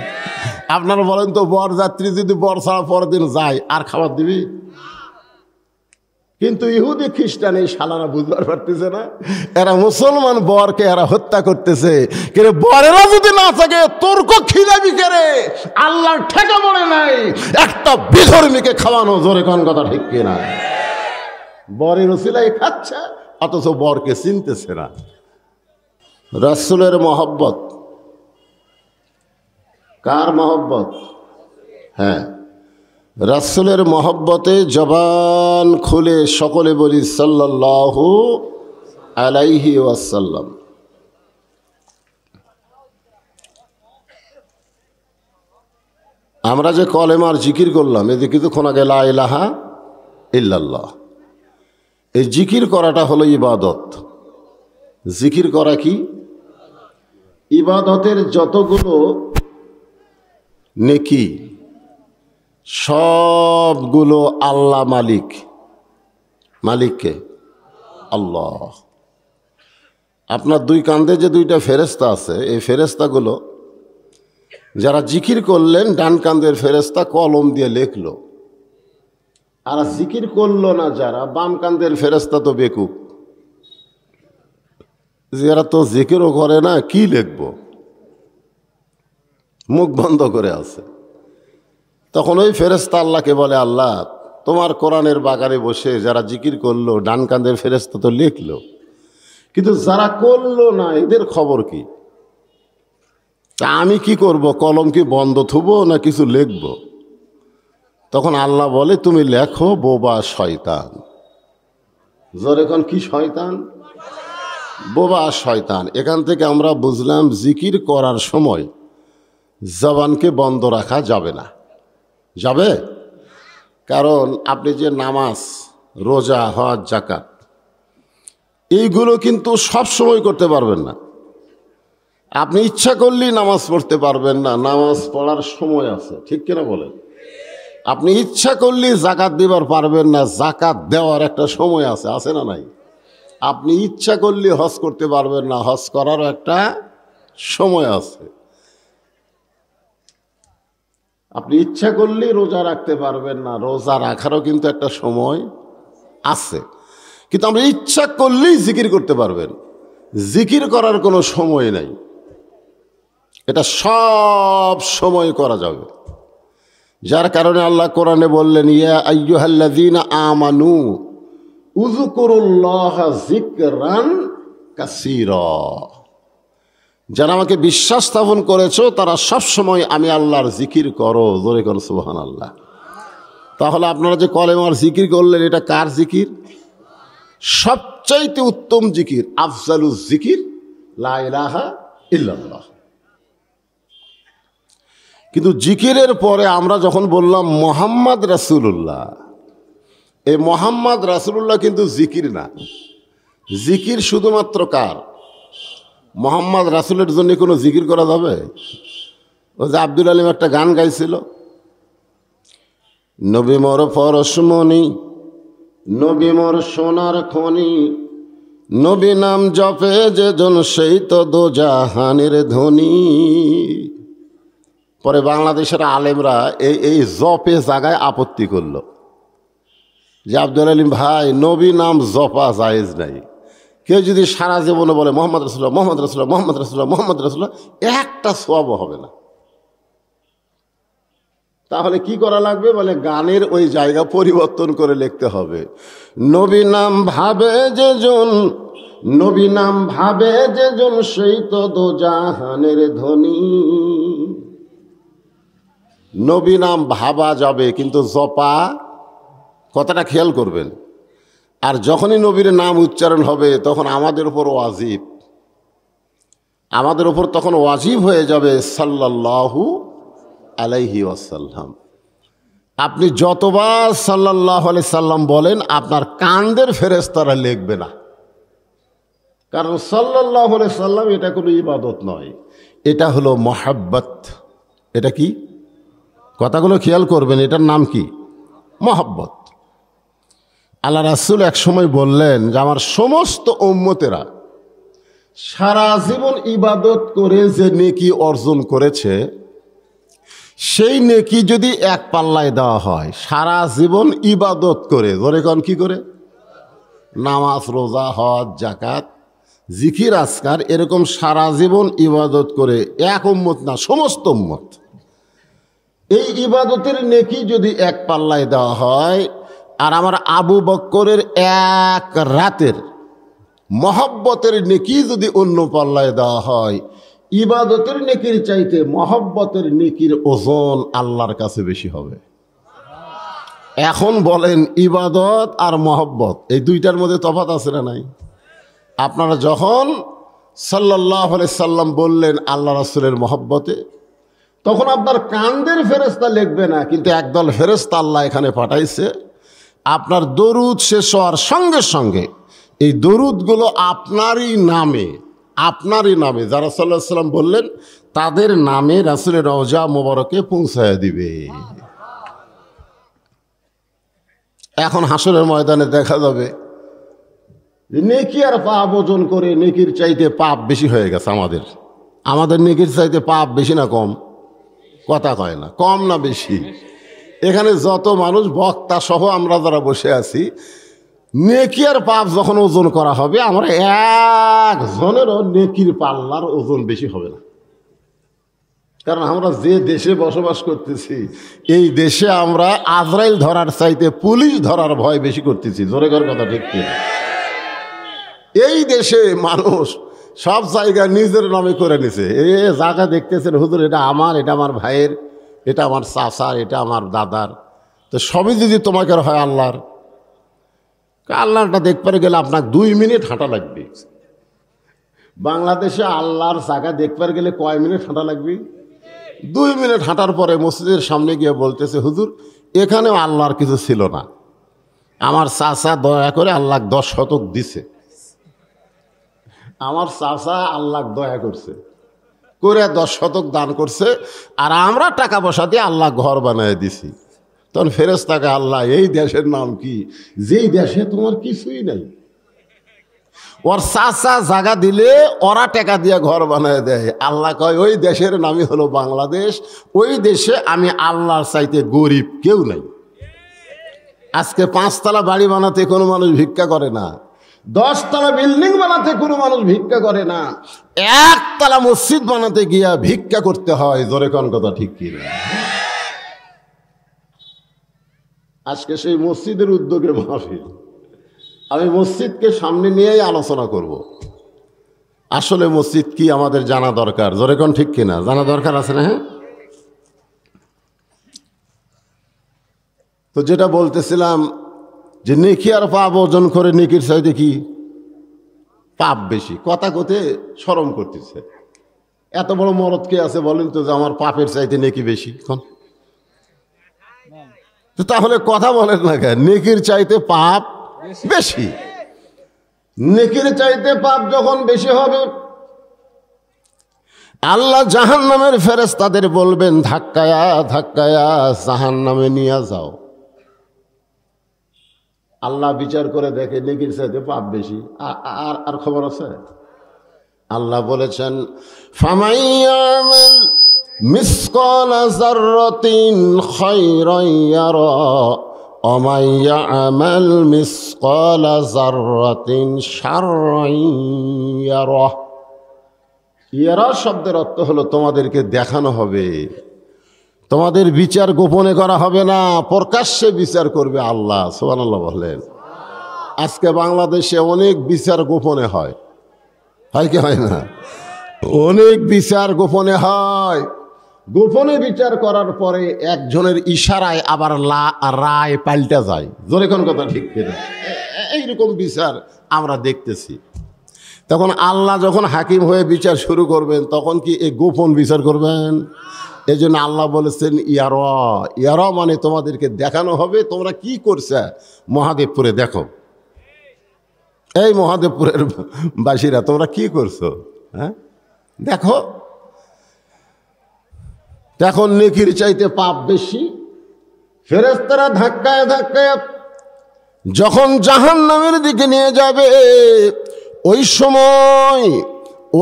S1: আপনারা বলেন তো বরযাত্রী যদি বর ছাড়া পরের দিন যায় আর খাবার দিবি? কিন্তু ইহুদি খ্রিস্টান এই শালারা বুঝবার পারতেছে না, এরা মুসলমান বরকে এরা হত্যা করতেছে। কিন্তু বরেরা যদি না থাকে তোরকে খিলাবি কেরে? আল্লাহর ঠেকা পড়ে নাই একটা বিধর্মীকে খাওয়ানো। জোরে কোন কথা ঠিক কিনা? বরের ওসিলাই খাচ্ছে, অথচ বরকে চিনতেছে না। রাসূলের মহব্বত, কার মহব্বত? হ্যাঁ, রাসূলের মহব্বতে জবান খুলে সকলে বলি সাল্লাল্লাহু আলাইহি ওয়াসাল্লাম। আমরা যে কলেমার জিকির করলাম, এতে কিছুক্ষণ আগে লা ইলাহা ইল্লাল্লাহ, এই জিকির করাটা হলো ইবাদত। জিকির করা কি? ইবাদতের যতগুলো নেকি সবগুলো আল্লাহ মালিক। মালিককে? আল্লাহ। আপনার দুই কাঁধে যে দুইটা ফেরেস্তা আছে, এই ফেরেস্তাগুলো যারা জিকির করলেন, ডান কাঁধের ফেরেস্তা কলম দিয়ে লিখলো। আর জিকির করলো না যারা, বাম কাঁধের ফেরেস্তা তো বেকুব, যারা তো জিকিরও করে না, কি লিখবো, মুখ বন্ধ করে আছে। তখন ওই ফেরেস্তা আল্লাহকে বলে, আল্লাহ তোমার কোরআনের বাগানে বসে যারা জিকির করলো, ডান কাঁধের ফেরেস্তা তো লিখলো, কিন্তু যারা করলো না এদের খবর কি? তা আমি কি করব? কলম কি বন্ধ থুবো না কিছু লিখব? তখন আল্লাহ বলে, তুমি লেখো বোবা শয়তান। জোরে কোন, কি শয়তান? বোবা শয়তান। এখান থেকে আমরা বুঝলাম জিকির করার সময় জবানকে বন্ধ রাখা যাবে না। যাবে? কারণ আপনি যে নামাজ, রোজা, হজ, যাকাত এইগুলো কিন্তু সব সময় করতে পারবেন না। আপনি ইচ্ছা করলেই নামাজ পড়তে পারবেন না, নামাজ পড়ার সময় আছে, ঠিক কিনা বলেন? আপনি ইচ্ছা করলেই যাকাত দিবার পারবেন না, যাকাত দেওয়ার একটা সময় আছে, আছে না নাই? আপনি ইচ্ছা করলে হজ করতে পারবেন না, হজ করারও একটা সময় আছে। আপনি ইচ্ছা করলেই রোজা রাখতে পারবেন না, রোজা রাখারও কিন্তু একটা সময় আছে। কিন্তু আপনি ইচ্ছা করলেই জিকির করতে পারবেন, জিকির করার কোনো সময় নাই। এটা সব সময় করা যাবে। যার কারণে আল্লাহ কোরআনে বললেন, ইয়া আইয়ুহাল্লাযীনা আমানু উযকুরুল্লাহা যিকরান কাসীরা। যারা আমাকে বিশ্বাস স্থাপন করেছো তারা সব সময় আমি আল্লাহর জিকির করো। জোরে করো সুবহানাল্লাহ। তাহলে আপনারা যে কলেমার জিকির করলেন, এটা কার জিকির? সবচাইতে উত্তম জিকির, আফজালুজ জিকির লা ইলাহা ইল্লাল্লাহ। কিন্তু জিকিরের পরে আমরা যখন বললাম মোহাম্মদ রাসূলুল্লাহ, এই মোহাম্মদ রাসূলুল্লাহ কিন্তু জিকির না। জিকির শুধুমাত্র কার? মোহাম্মদ রাসূলের জন্য কোনো জিকির করা যাবে? ও যে আব্দুল আলিম একটা গান গাইছিল, নবী মোর পরশমণি, নবী মোর সোনার খনি, নবী নাম জপে যে জন সেই তো দোজাহানের ধনী। পরে বাংলাদেশের আলেমরা এই জপে জায়গায় আপত্তি করল যে আব্দুল আলিম ভাই, নবী নাম জপা জায়েজ নাই। কেউ যদি সারা জীবনে বলে মোহাম্মদ রাসূলুল্লাহ, মোহাম্মদ রাসূলুল্লাহ, মোহাম্মদ রাসূলুল্লাহ, মোহাম্মদ রাসূলুল্লাহ, একটা সওয়াবও হবে না। তাহলে কি করা লাগবে? বলে গানের ওই জায়গা পরিবর্তন করে লিখতে হবে, নবী নাম ভাবে যে জন, নবী নাম ভাবে যে জন সেই তো দোজাহানের ধনী। নবী নাম ভাবা যাবে কিন্তু জপা, কথাটা খেয়াল করবেন। আর যখনই নবীর নাম উচ্চারণ হবে তখন আমাদের উপর ওয়াজিব, আমাদের উপর তখন ওয়াজিব হয়ে যাবে সাল্লাল্লাহু আলাইহি ওয়াসাল্লাম। আপনি যতবার সাল্লাল্লাহু আলাইহি সাল্লাম বলেন আপনার কান্দের ফেরেশতারা লিখবে না, কারণ সাল্লাল্লাহু আলাইহি সাল্লাম এটা কোনো ইবাদত নয়, এটা হলো মহাব্বত। এটা কি? কথাগুলো খেয়াল করবেন, এটার নাম কি? মহাব্বত। আল্লাহ রাসূল এক সময় বললেন যে আমার সমস্ত উম্মতেরা সারা জীবন ইবাদত করে যে নেকি অর্জন করেছে, সেই নেকি যদি এক পাল্লায় দেওয়া হয়, সারা জীবন ইবাদত করে, ধরে কন কি করে? নামাজ, রোজা, হজ, যাকাত, জিকির, আজকার, এরকম সারা জীবন ইবাদত করে এক উম্মত না, সমস্ত উম্মত, এই ইবাদতের নেকি যদি এক পাল্লায় দেওয়া হয়, আর আমার আবু বকরের এক রাতের মহব্বতের নেকি যদি অন্য পাল্লায় দেওয়া হয়, ইবাদতের নেকির চাইতে মহব্বতের নেকির ওজন আল্লাহর কাছে বেশি হবে। এখন বলেন, ইবাদত আর মহব্বত এই দুইটার মধ্যে তফাৎ আছে না নাই? আপনারা যখন সাল্লাল্লাহু আলাইহি সাল্লাম বললেন আল্লাহ রাসূলের মহব্বতে, তখন আপনার কান্দের ফেরেশতা লিখবে না, কিন্তু একদল ফেরেশতা আল্লাহ এখানে পাঠাইছে, আপনার দরুদ শেষ হওয়ার সঙ্গে সঙ্গে এই দরুদগুলো আপনারই নামে, আপনারই নামে, যারা সাল্লাল্লাহু আলাইহি সাল্লাম বললেন তাদের নামে রাসূলের রওজা মোবারকে পৌঁছায় দিবে। এখন হাসরের ময়দানে দেখা যাবে নেকি আর পাপ ওজন করে নেকির চাইতে পাপ বেশি হয়ে গেছে। আমাদের নেকির চাইতে পাপ বেশি না কম? কথা কয় না, কম না বেশি? এখানে যত মানুষ, বক্তা সহ আমরা যারা বসে আছি, নেকি আর পাপ যখন ওজন করা হবে, আমরা একজনেরও নেকির পাল্লার ওজন বেশি হবে না। কারণ আমরা যে দেশে বসবাস করতেছি, এই দেশে আমরা আজরাইল ধরার চাইতে পুলিশ ধরার ভয় বেশি করতেছি। জোরে কর কথা ঠিক কিনা? এই দেশে মানুষ সব জায়গা নিজের নামে করে নিছে। জায়গা দেখতেছেন, হুজুর এটা আমার, এটা আমার ভাইয়ের, এটা আমার চাচার, এটা আমার দাদার, তো সবই যদি তোমাকে হয় আল্লাহর, আল্লাহটা দেখতে গেলে আপনার 2 মিনিট হাঁটা লাগবে। বাংলাদেশে আল্লাহর জায়গা দেখতে গেলে কয় মিনিট হাঁটা লাগবে? 2 মিনিট হাঁটার পরে মসজিদের সামনে গিয়ে বলতেছে, হুজুর এখানেও আল্লাহর কিছু ছিল না, আমার চাচা দয়া করে আল্লাহ 10 শতক দিছে, আমার চাচা আল্লাহ দয়া করছে করে 10 শতক দান করছে, আর আমরা টাকা পয়সা দিয়ে আল্লাহ ঘর বানায় দিছি। তখন ফেরেশতাকে আল্লাহ, এই দেশের নাম কি যেই দেশে তোমার কিছুই নাই? ওর চাচা জায়গা দিলে ওরা টাকা দিয়ে ঘর বানায় দেয়। আল্লাহ কয় ওই দেশের নামই হলো বাংলাদেশ, ওই দেশে আমি আল্লাহর চাইতে গরিব কেউ নাই। আজকে 5 তলা বাড়ি বানাতে কোনো মানুষ ভিক্ষা করে না, 10 তলা বিল্ডিং বানাতে কোনো মানুষ ভিক্ষা করে না, 1 তলা মসজিদ বানাতে গিয়া ভিক্ষা করতে হয়। জোরে কোন কথা ঠিক কিনা? আজকে সেই মসজিদের উদ্যোগে মাহফিল, আমি মসজিদকে সামনে নিয়েই আলোচনা করব। আসলে মসজিদ কি আমাদের জানা দরকার। জোরে কোন ঠিক কিনা? জানা দরকার আছে না? হ্যাঁ, তো যেটা বলতেছিলাম যে নেকি আর পাপ ওজন করে নেকির চাইতে কি পাপ বেশি। কথা কথে শরম করতেছে। এত বড় মরদ কে আছে বলেন তো যে আমার পাপের চাইতে নেকি বেশি? তাহলে কথা বলেন না কেন? নেকির চাইতে পাপ বেশি। নেকির চাইতে পাপ যখন বেশি হবে, আল্লাহ জাহান্নামের ফেরেশতাদের বলবেন ধাক্কায়া ধাক্কায়া জাহান্নামে নিয়ে যাও। আল্লাহ বিচার করে দেখে নেকির চাইতে পাপ বেশি। আর খবর আছে? আল্লাহ বলেছেন ফামাইয়ামাল মিসকালা যাররাতিন খায়রান ইয়ারা ওয়া মাইয়ামাল মিসকালা যাররাতিন শাররান ইয়ারা। ইয়ারা শব্দের অর্থ হলো তোমাদেরকে দেখানো হবে, তোমাদের বিচার গোপনে করা হবে না, প্রকাশ্যে বিচার করবে আল্লাহ। সুবহানাল্লাহ বলেন। আজকে বাংলাদেশে অনেক বিচার গোপনে হয়, হয় কি হয় না? অনেক বিচার গোপনে হয়। গোপনে বিচার করার পরে একজনের ইশারায় আবার রায় পাল্টা যায়। জোরে কোন কথা ঠিক কিনা? এইরকম বিচার আমরা দেখতেছি। তখন আল্লাহ যখন হাকিম হয়ে বিচার শুরু করবেন তখন কি এই গোপন বিচার করবেন? এই জন্য আল্লাহ বলেছেন ইয়ারা। ইয়ারা মানে তোমাদেরকে দেখানো হবে তোমরা কি করছে মহাদেবপুরে দেখো। এই মহাদেবপুরের বাসীরা তোমরা কি করছো, হ্যাঁ দেখো। এখন নেকির চাইতে পাপ বেশি। ফেরেশতারা ধাক্কায় ধাক্কায় যখন জাহান্নামের দিকে নিয়ে যাবে,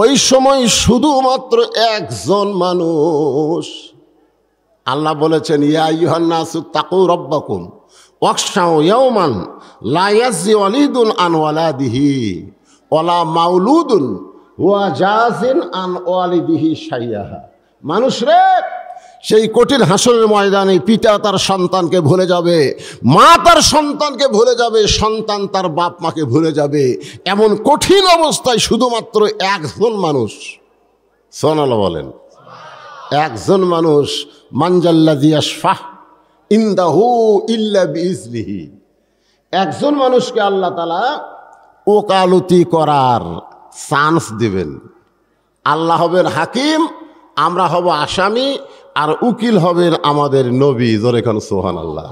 S1: ওই সময় শুধুমাত্র একজন মানুষ। আল্লাহ বলেছেন ইয়া আইয়ুহান নাসু তাকু রাব্বাকুম ওয়াখশাউ ইয়াওমান লা ইয়াজজি ওয়ালিদুন আন ওয়ালাদিহি ওয়ালা মাউলুদুন হুয়া জাযিন আন ওয়ালিদিহি শাইয়্যা। মানুষ রে, সেই কঠিন হাসরের ময়দানে পিতা তার সন্তানকে ভুলে যাবে, মা তার সন্তানকে ভুলে যাবে, সন্তান তার বাপ মাকে ভুলে যাবে। এমন কঠিন অবস্থায় শুধুমাত্র একজন মানুষ, সুবহানাল্লাহ বলেন, একজন মানুষ, মানজাল্লাযী ইয়াশফাহ ইনদাহু ইল্লা বিইজনিহি। একজন মানুষকে আল্লাহ তাআলা ওকালতি করার চান্স দিবেন। আল্লাহ হবেন হাকিম, আমরা হব আসামি, আর উকিল হবেন আমাদের নবী। জোরে কোন সুবহানাল্লাহ।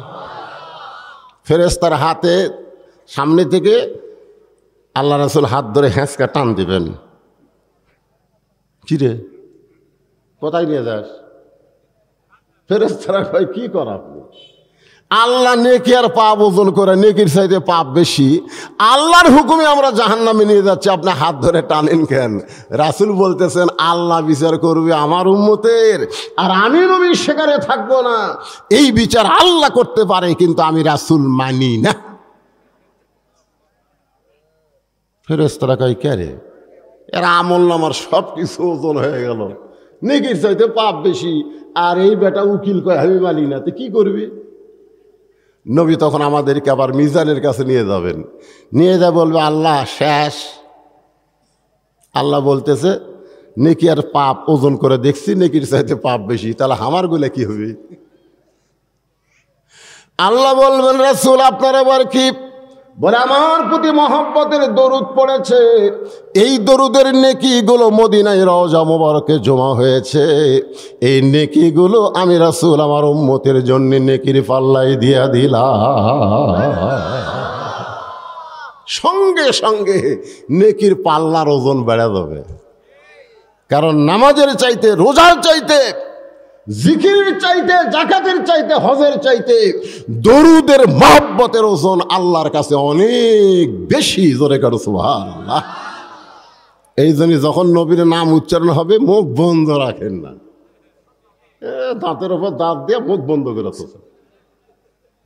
S1: ফেরেশতার হাতে সামনে থেকে আল্লাহ রাসূল হাত ধরে হ্যাঁচকা টান দিবেন। কি রে, কোথায় নিয়ে যাস? ফেরেশতারা কয় কি কর আপনি? আল্লাহ নেকি আর পাপ ওজন করে, নেকির চাইতে পাপ বেশি। আল্লাহর হুকুমে আমরা জাহান্নামে নিয়ে যাচ্ছি, আপনি হাত ধরে টানেন কেন? রাসূল বলতেছেন আল্লাহ বিচার করবে আমার উম্মতের, আর আমি নবী সেখানে থাকবো না। এই বিচার আল্লাহ করতে পারে, কিন্তু আমি রাসূল মানি না। ফেরেশতারা কয় কে রে? এরা আমল নামার সব কিছু ওজন হয়ে গেল, নেকির চাইতে পাপ বেশি, আর এই বেটা উকিল কয় আমি মানি না, তো কি করবি? নবী তখন আমাদেরকে আবার মিজানের কাছে নিয়ে যাবেন, নিয়ে যা বলবে আল্লাহ শেষ। আল্লাহ বলতেছে নেকি আর পাপ ওজন করে দেখছি, নেকির চাইতে পাপ বেশি, তাহলে আমার গুলা কি হবে? আল্লাহ বলবেন রাসূল আপনার আবার কি? বলে আমার প্রতি মহব্বতের দরুদ পড়েছে, এই দরুদের নেকিগুলো মদিনায় রওজা মোবারকে জমা হয়েছে। এই নেকিগুলো আমি রাসূল আমার উম্মতের জন্য নেকির পাল্লায় দিয়া দিলাম। সঙ্গে সঙ্গে নেকির পাল্লার ওজন বেড়ে যাবে। কারণ নামাজের চাইতে, রোজার চাইতে, জিকিরের চাইতে, যাকাতের চাইতে, হজের চাইতে দরুদের মহব্বতের ওজন আল্লাহর কাছে অনেক বেশি। জোরে কারো সুবহানাল্লাহ। এই জন্য যখন নবীর নাম উচ্চারণ হবে মুখ বন্ধ রাখেন না, দাঁতের ওপর দাঁত দিয়ে মুখ বন্ধ করে রাখেন।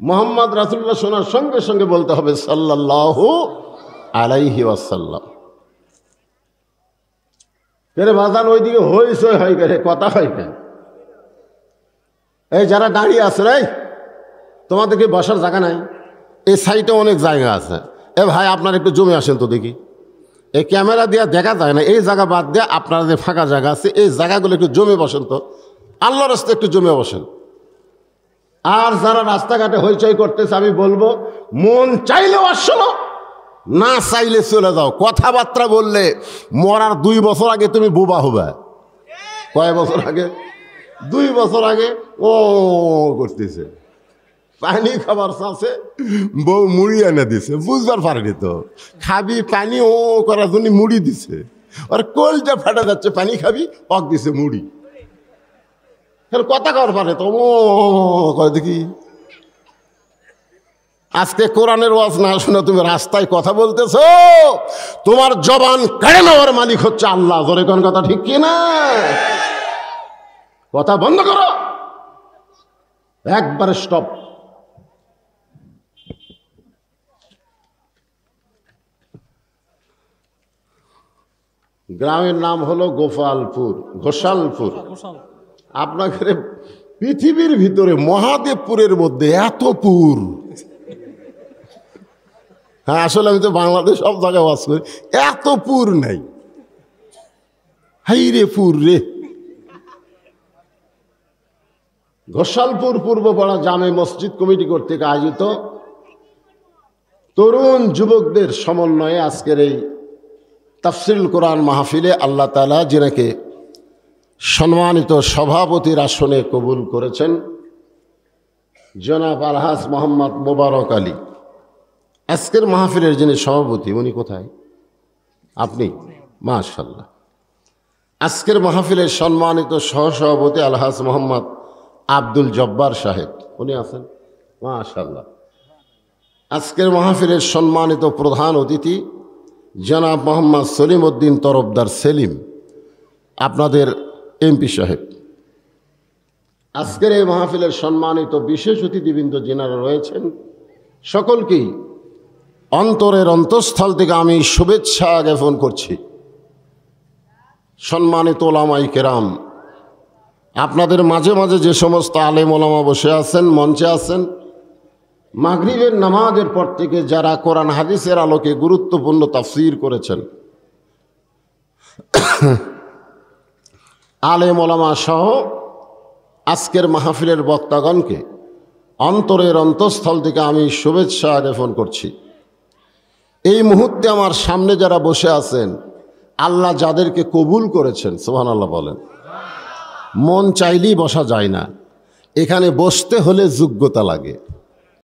S1: মুহাম্মদ রাসূলুল্লাহ শোনার সঙ্গে সঙ্গে বলতে হবে সাল্লাল্লাহু আলাইহি ওয়াসাল্লাম। কেরে বাজান ওইদিকে হইছে হয় কেরে, কথা হয় কেন? এই যারা দাঁড়িয়ে আছে রে, তোমাদেরকে বসার জায়গা নাই? এই সাইডে অনেক জায়গা আছে। এ ভাই আপনার একটু জমে আসেন তো দেখি। এই ক্যামেরা দিয়ে দেখা যায় না, এই জায়গা বাদ দিয়ে আপনার যে ফাঁকা জায়গা আছে এই জায়গাগুলো একটু জমে বসেন তো, আল্লাহর রাস্তায় একটু জমে বসেন। আর যারা রাস্তাঘাটে হইচই করতেছে আমি বলবো মন চাইলেও আসছো, না চাইলে চলে যাও। কথাবার্তা বললে মরার 2 বছর আগে তুমি বোবা হবে। কয় বছর আগে? 2 বছর আগে। ও করতেছে, পানি খাবার চাচ্ছে, বউ মুড়ি এনে দিছে, বুঝবার পারেনি তো খাবি পানি, ও করার জন্য মুড়ি দিছে। আর কলটা ফাটা যাচ্ছে, পানি খাবি, অক দিছে মুড়ি। কথা কর পারে তো ও কয় দেখি। আজকে কোরআনের ওয়াজ না শুনে তুমি রাস্তায় কথা বলতেছ, তোমার জবান কেড়ে নেওয়ার মালিক হচ্ছে আল্লাহ। জোরে কোন কথা ঠিক কি না? কথা বন্ধ করো, একবারে স্টপ। গ্রামের নাম হলো গোপালপুর, ঘোষালপুর। আপনাকে পৃথিবীর ভিতরে মহাদেবপুরের মধ্যে এত পুর। হ্যাঁ, আসলে আমি তো বাংলাদেশ সব জায়গায় বাস করি, এত পুর নাই। হাই রে পুর রে। ঘোষালপুর পূর্বপাড়া জামে মসজিদ কমিটি কর্তৃক আয়োজিত তরুণ যুবকদের সমন্বয়ে আজকের এই তাফসিরুল কোরআন মাহফিলে আল্লাহ তাআলা যিনাকে সম্মানিত সভাপতির আসনে কবুল করেছেন, জনাব আলহাজ মোহাম্মদ মোবারক আলী। আজকের মাহফিলের যিনি সভাপতি, উনি কোথায়? আপনি? মাশাআল্লাহ। আজকের মাহফিলের সম্মানিত সহসভাপতি আলহাজ মোহাম্মদ আব্দুল জব্বার সাহেব, উনি আছেন? মাশাআল্লাহ। আজকের মাহফিলের সম্মানিত প্রধান অতিথি জনাব মোহাম্মদ সলিম উদ্দিন তরফদার সেলিম, আপনাদের এমপি সাহেব। আজকের এই মাহফিলের সম্মানিত বিশেষ অতিথিবৃন্দ যিনারা রয়েছেন, সকলকেই অন্তরের অন্তঃস্থল থেকে আমি শুভেচ্ছা জ্ঞাপন করছি। সম্মানিত ওলামায়ে কেরাম, আপনাদের মাঝে মাঝে যে সমস্ত আলেম ওলামা বসে আছেন, মঞ্চে আছেন, মাগরিবের নামাজের পর থেকে যারা কোরআন হাদিসের আলোকে গুরুত্বপূর্ণ তাফসীর করেছেন, আলেম ওলামা সহ আজকের মাহফিলের বক্তাগণকে অন্তরের অন্তঃস্থল থেকে আমি শুভেচ্ছা জ্ঞাপন করছি। এই মুহূর্তে আমার সামনে যারা বসে আছেন, আল্লাহ যাদেরকে কবুল করেছেন, সুবহানাল্লাহ বলেন। মন চাইলেই বসা যায় না, এখানে বসতে হলে যোগ্যতা লাগে।